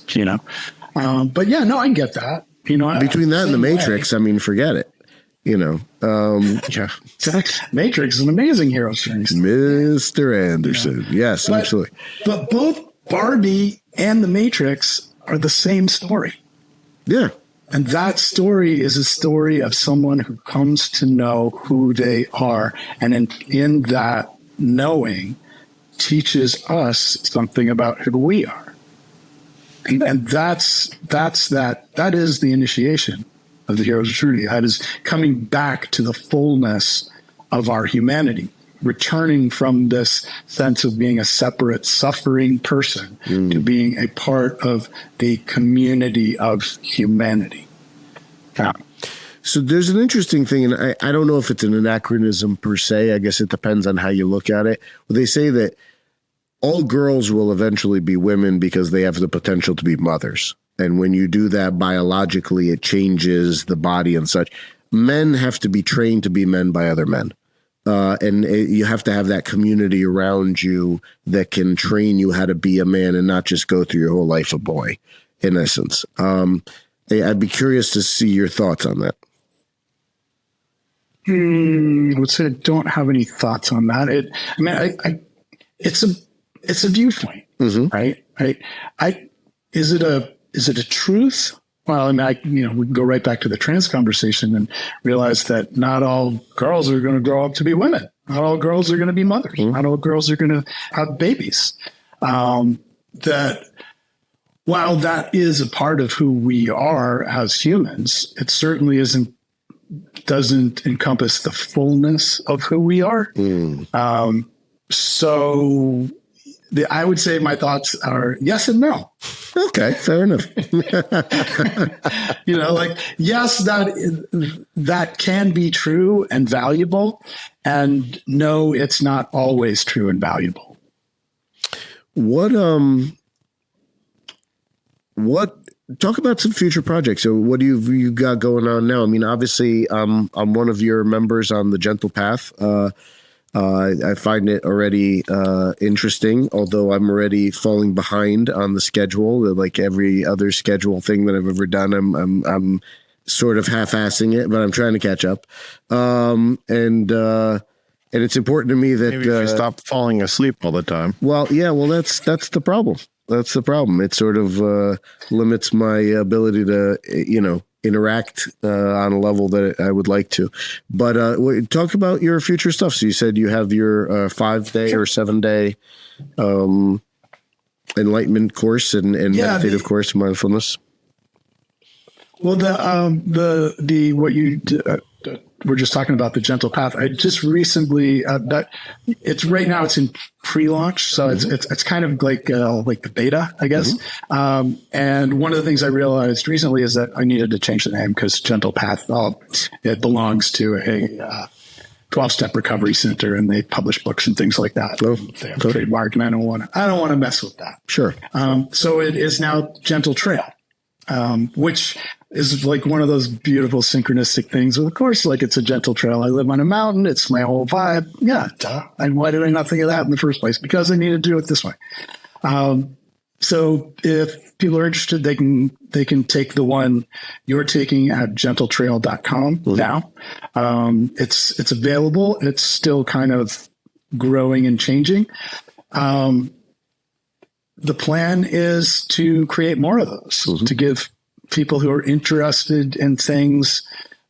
But yeah, no, I get that. Between that and the Matrix, I mean, forget it. Yeah. Matrix is an amazing hero series. Mr. Anderson. Yeah. Yes, absolutely. But both Barbie and the Matrix are the same story. Yeah. And that story is a story of someone who comes to know who they are. And in that knowing teaches us something about who we are. And that is the initiation of the hero's journey. That is coming back to the fullness of our humanity, returning from this sense of being a separate suffering person to being a part of the community of humanity. Yeah. So there's an interesting thing, and I don't know if it's an anachronism per se. I guess it depends on how you look at it. But they say that all girls will eventually be women because they have the potential to be mothers. And when you do that biologically, it changes the body and such. Men have to be trained to be men by other men. You have to have that community around you that can train you how to be a man and not just go through your whole life a boy, in essence. I'd be curious to see your thoughts on that. I would say I don't have any thoughts on that. It's a viewpoint, right? Is it a truth? Well, we can go right back to the trans conversation and realize that not all girls are going to grow up to be women. Not all girls are going to be mothers. Not all girls are going to have babies. That while that is a part of who we are as humans, it certainly doesn't encompass the fullness of who we are. So I would say my thoughts are yes and no. Okay, fair enough. Yes, that can be true and valuable, and no, it's not always true and valuable. What talk about some future projects. So what do you got going on now? I mean, obviously, I'm one of your members on the Gentle Path. I find it already interesting, although I'm already falling behind on the schedule. Like every other schedule thing that I've ever done, I'm sort of half-assing it, but I'm trying to catch up. And it's important to me that maybe if you stop falling asleep all the time. Well, yeah, that's the problem. That's the problem. It sort of limits my ability to, interact on a level that I would like to. But talk about your future stuff. So you said you have your 5-day or 7-day enlightenment course and meditative course, mindfulness. Well, what you we're just talking about the Gentle Path. I just recently it's right now it's in pre-launch, so it's kind of like the beta, I guess. And one of the things I realized recently is that I needed to change the name because Gentle Path it belongs to 12-step recovery center, and they publish books and things like that. Oh, they have a trademark, and I don't want to mess with that. Sure. So it is now Gentle Trail, which is like one of those beautiful synchronistic things. Well, of course, like it's a gentle trail. I live on a mountain. It's my whole vibe. Yeah. Duh. And why did I not think of that in the first place? Because I need to do it this way. So if people are interested, they can take the one you're taking at gentletrail.com now. It's available. It's still kind of growing and changing. The plan is to create more of those, to give people who are interested in things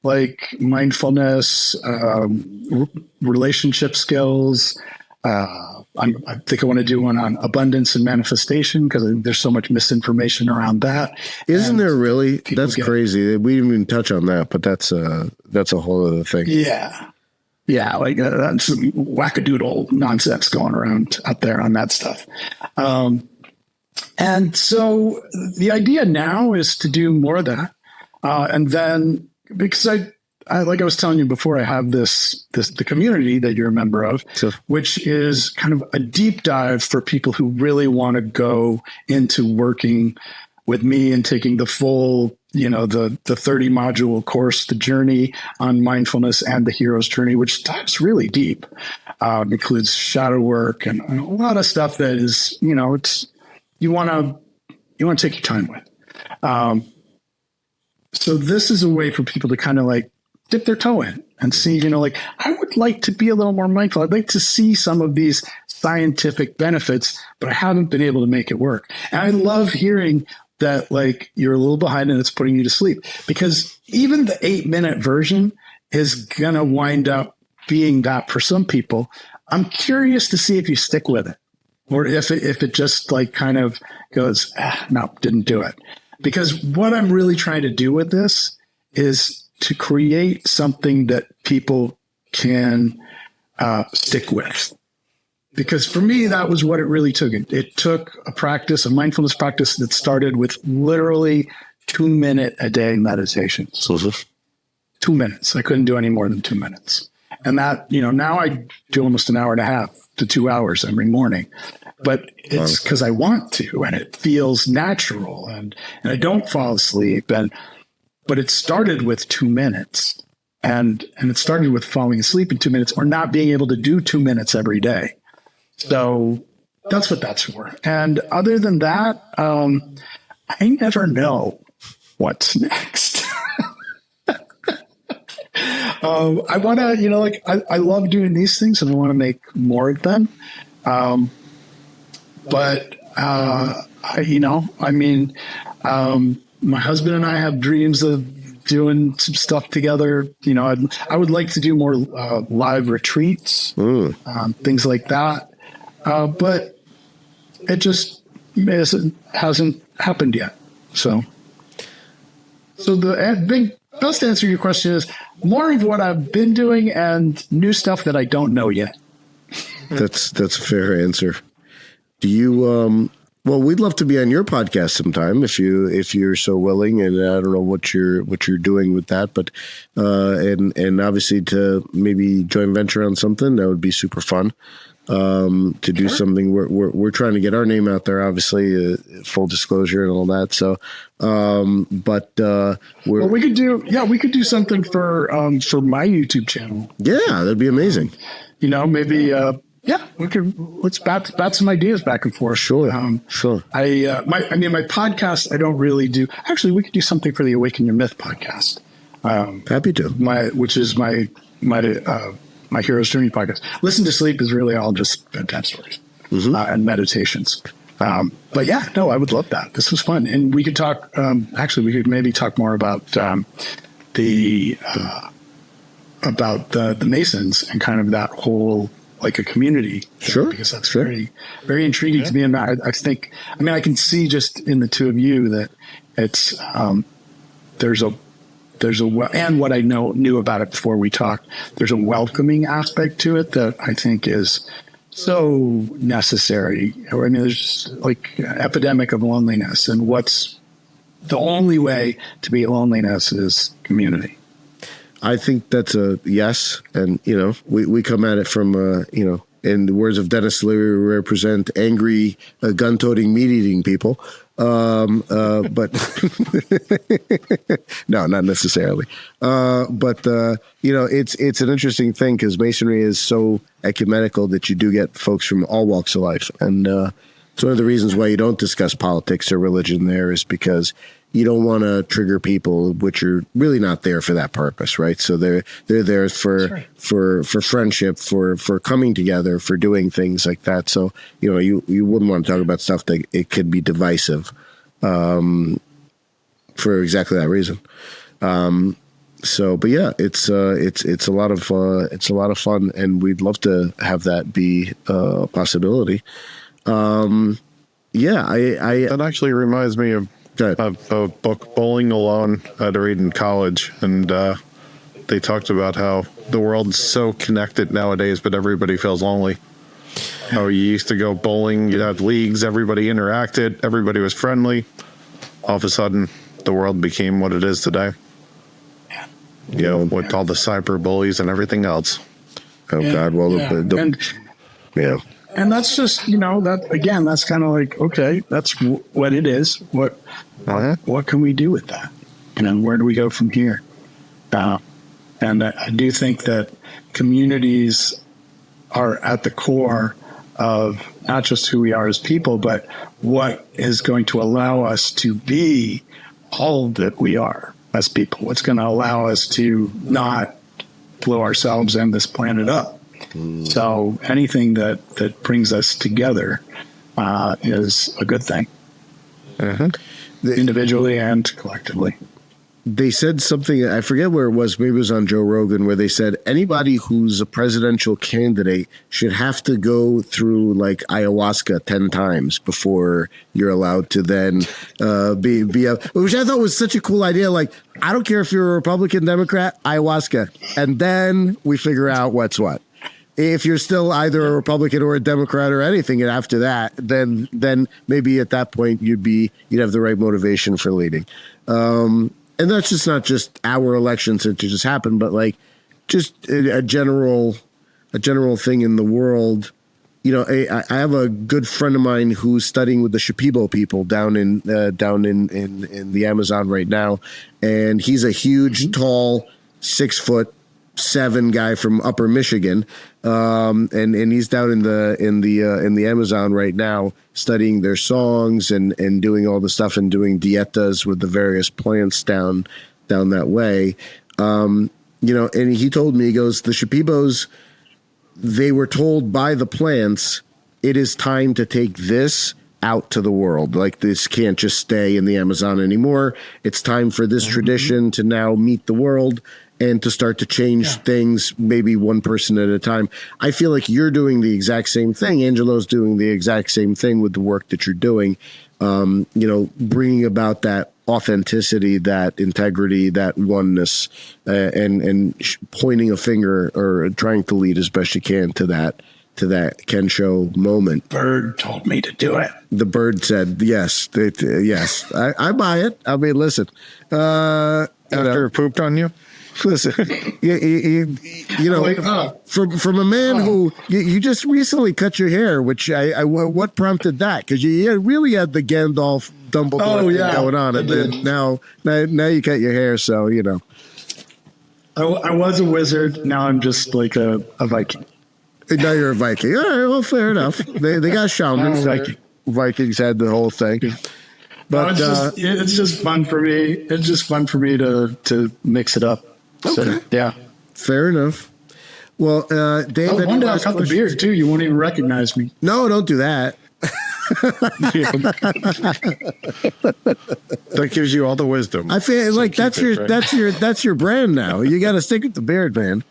like mindfulness, relationship skills. I think I want to do one on abundance and manifestation, because there's so much misinformation around that. Isn't there really? That's crazy. We didn't even touch on that, but that's a whole other thing. Yeah. Yeah. Like that's some wackadoodle nonsense going around out there on that stuff. And so the idea now is to do more of that. And then, because I like I was telling you before, I have the community that you're a member of, sure, which is kind of a deep dive for people who really want to go into working with me and taking the full, the 30 module course, the journey on mindfulness and the hero's journey, which dives really deep. Includes shadow work and a lot of stuff that is, it's, you want to take your time with. So this is a way for people to kind of like dip their toe in and see, I would like to be a little more mindful. I'd like to see some of these scientific benefits, but I haven't been able to make it work. And I love hearing that, like, you're a little behind and it's putting you to sleep, because even the 8-minute version is going to wind up being that for some people. I'm curious to see if you stick with it, or if it just like kind of goes, no, didn't do it. Because what I'm really trying to do with this is to create something that people can stick with. Because for me, that was what it really took. It took a mindfulness practice that started with literally 2-minute a day meditations. 2 minutes. I couldn't do any more than 2 minutes. And that, now I do almost an hour and a half to 2 hours every morning. But it's because I want to, and it feels natural, and I don't fall asleep. But it started with 2 minutes, and it started with falling asleep in 2 minutes, or not being able to do 2 minutes every day. So that's what that's for. And other than that, I never know what's next. I want to, I love doing these things, and I want to make more of them. My husband and I have dreams of doing some stuff together. I would like to do more live retreats, things like that. But it just hasn't happened yet. So the best answer to your question is more of what I've been doing and new stuff that I don't know yet. That's a fair answer. Do you, well, we'd love to be on your podcast sometime if you're so willing, and I don't know what you're doing with that, but and obviously to maybe joint venture on something that would be super fun. To do something, we're trying to get our name out there, obviously, full disclosure and all that. So, we could do something for my YouTube channel. Yeah, that'd be amazing. Maybe. Let's bat some ideas back and forth. Sure. Sure. My podcast, I don't really do. Actually, we could do something for the Awaken Your Myth podcast. Happy to. Which is my Hero's Journey podcast. Listen to Sleep is really all just bedtime stories and meditations. But yeah, no, I would love that. This was fun, and we could talk. We could maybe talk more about the Masons and kind of that whole, like, a community thing, sure, because that's very, very intriguing to me. And I think, I can see just in the two of you that it's and what I knew about it before we talked, there's a welcoming aspect to it that I think is so necessary. There's just like an epidemic of loneliness, and what's the only way to beat loneliness is community. I think that's a yes. And, we come at it from, in the words of Dennis Leary, we represent angry, gun-toting, meat-eating people. But no, not necessarily. But it's an interesting thing because Masonry is so ecumenical that you do get folks from all walks of life. And it's one of the reasons why you don't discuss politics or religion there is because you don't want to trigger people, which are really not there for that purpose, right? So they're there for friendship, for coming together, for doing things like that. So you wouldn't want to talk about stuff that it could be divisive, for exactly that reason. But yeah, it's a lot of fun, and we'd love to have that be a possibility. That actually reminds me of a book, Bowling Alone, I had to read in college, and they talked about how the world's so connected nowadays, but everybody feels lonely. How you used to go bowling, you'd have leagues, everybody interacted, everybody was friendly. All of a sudden, the world became what it is today. With all the cyber bullies and everything else. Oh, God. Well, And that's just, that's kind of like, okay, that's what it is. What can we do with that? Where do we go from here? And I do think that communities are at the core of not just who we are as people, but what is going to allow us to be all that we are as people. What's going to allow us to not blow ourselves and this planet up. So anything that brings us together is a good thing, individually and collectively. They said something, I forget where it was, maybe it was on Joe Rogan, where they said anybody who's a presidential candidate should have to go through like ayahuasca 10 times before you're allowed to then be a, which I thought was such a cool idea. Like, I don't care if you're a Republican, Democrat, ayahuasca. And then we figure out what's what. If you're still either a Republican or a Democrat or anything, and after that, then maybe at that point you'd have the right motivation for leading. And that's just not just our elections that just happened, but like just a general thing in the world. I have a good friend of mine who's studying with the Shipibo people down in the Amazon right now, and he's a huge, tall, 6'7" guy from Upper Michigan, and he's down in the Amazon right now studying their songs and doing all the stuff and doing dietas with the various plants down that way. And he told me, he goes, the Shipibos, they were told by the plants, it is time to take this out to the world. Like, this can't just stay in the Amazon anymore. It's time for this tradition to now meet the world and to start to change things, maybe one person at a time. I feel like you're doing the exact same thing. Angelo's doing the exact same thing with the work that you're doing, bringing about that authenticity, that integrity, that oneness, and pointing a finger or trying to lead as best you can to that Kensho moment. Bird told me to do it. The bird said, yes, yes. I buy it. I mean, listen. After it pooped on you? Listen, from a man who you just recently cut your hair, which I what prompted that? Because you really had the Gandalf Dumbledore thing going on, and then now you cut your hair, so I was a wizard. Now I'm just like a Viking. Now you're a Viking. All right, well, fair enough. They got shamans. Vikings had the whole thing. But it's just fun for me. It's just fun for me to mix it up. Okay. So, yeah. Fair enough. Well, Dave, one day I cut the beard too. You won't even recognize me. No, don't do that. That gives you all the wisdom. I feel like that's your brand now. You got to stick with the beard, man.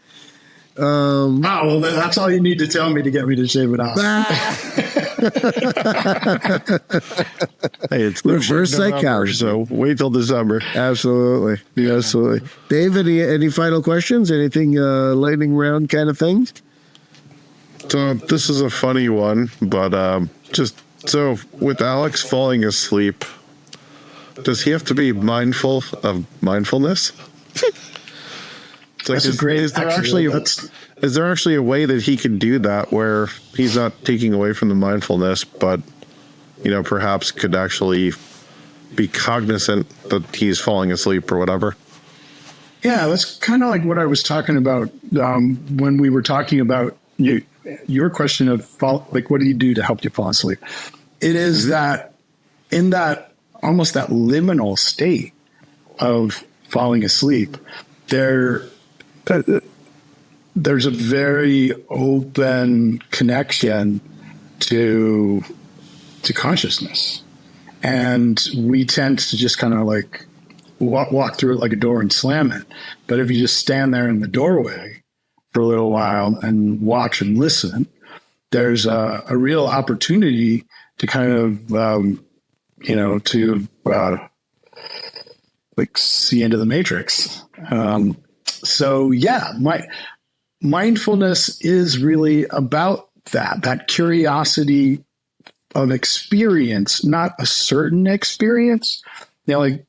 Well, that's all you need to tell me to get me to shave it off. Hey, it's reverse psychology. So wait till December. Absolutely. Dave, any final questions? Anything lightning round kind of things? So this is a funny one, but just so with Alex falling asleep, does he have to be mindful of mindfulness? Like, That's great. Is there actually a way that he could do that where he's not taking away from the mindfulness, but perhaps could actually be cognizant that he's falling asleep or whatever? Yeah, that's kind of like what I was talking about when we were talking about your question of what do you do to help you fall asleep? It is that in that almost that liminal state of falling asleep, there's a very open connection to consciousness, and we tend to just kind of like walk through it like a door and slam it. But if you just stand there in the doorway for a little while and watch and listen, there's a real opportunity to kind of like see into the matrix. So yeah, mindfulness is really about that curiosity of experience, not a certain experience. Like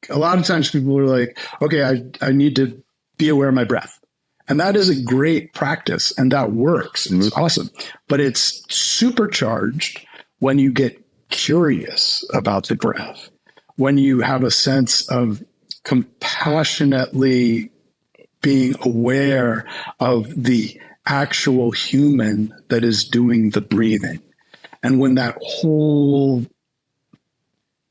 a lot of times people are like, okay, I need to be aware of my breath. And that is a great practice and that works. It's awesome. But it's supercharged when you get curious about the breath, when you have a sense of compassionately being aware of the actual human that is doing the breathing. And when that whole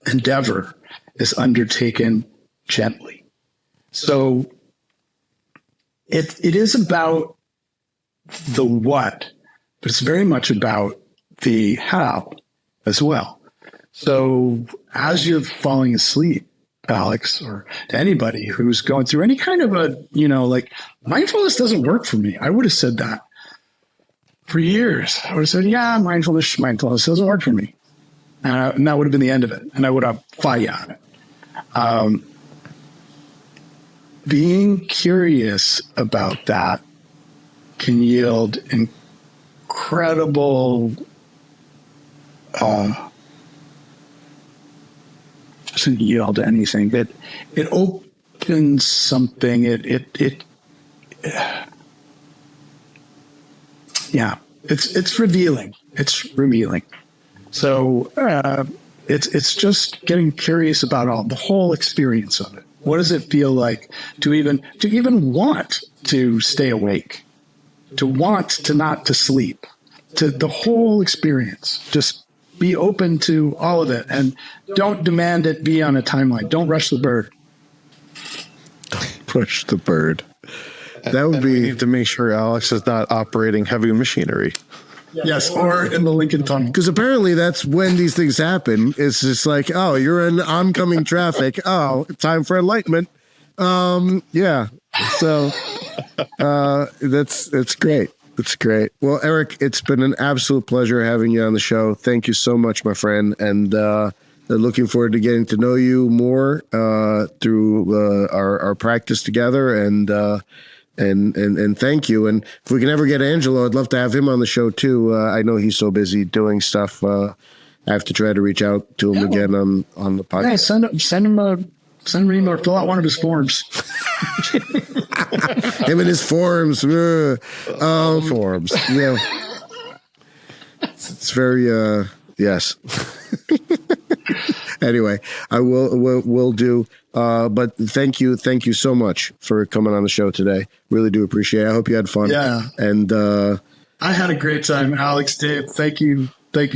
endeavor is undertaken gently. So it is about the what, but it's very much about the how as well. So as you're falling asleep, Alex, or to anybody who's going through any kind of like mindfulness doesn't work for me. I would have said that for years. I would have said, yeah, mindfulness doesn't work for me. And that would have been the end of it. And I would have fought you on it. Being curious about that can yield incredible, doesn't yield anything. It opens something. It's revealing. It's revealing. So it's just getting curious about the whole experience of it. What does it feel like to even want to stay awake, to want to not to sleep, to the whole experience? Just be open to all of it, and don't demand it be on a timeline. Don't rush the bird. Push the bird. That would be. We need to make sure Alex is not operating heavy machinery. Yes, or in the Lincoln Tunnel. Because apparently that's when these things happen. It's just like, oh, you're in oncoming traffic. Oh, time for enlightenment. Yeah. So that's great. It's great. Well, Erik, it's been an absolute pleasure having you on the show. Thank you so much, my friend. And looking forward to getting to know you more through our practice together. And thank you. And if we can ever get Angelo, I'd love to have him on the show too. I know he's so busy doing stuff. I have to try to reach out to him again on the podcast. Yeah, send him an email or fill out one of his forms. Him and his forms. Forms. Yeah. It's very yes. Anyway, I will do. But thank you so much for coming on the show today. Really do appreciate it. I hope you had fun. Yeah. And I had a great time, Alex, Dave. Thank you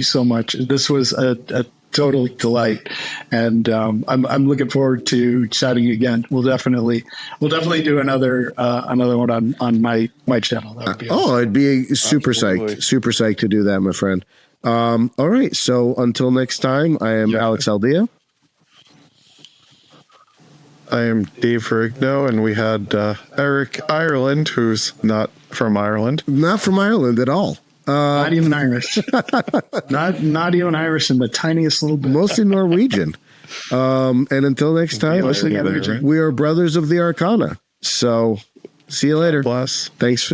so much. This was a total delight, and I'm looking forward to chatting again. We'll definitely do another one on my channel. That would be awesome. I'd be super psyched to do that, my friend. All right. So until next time, I am Alex Aldea. I am Dave Ferrigno, and we had Erik Ireland, who's not from Ireland. Not from Ireland at all. Not even Irish. not even Irish in the tiniest little bit. Mostly Norwegian. And until next time, we are brothers of the Arcana. So see you later. Bless. Thanks.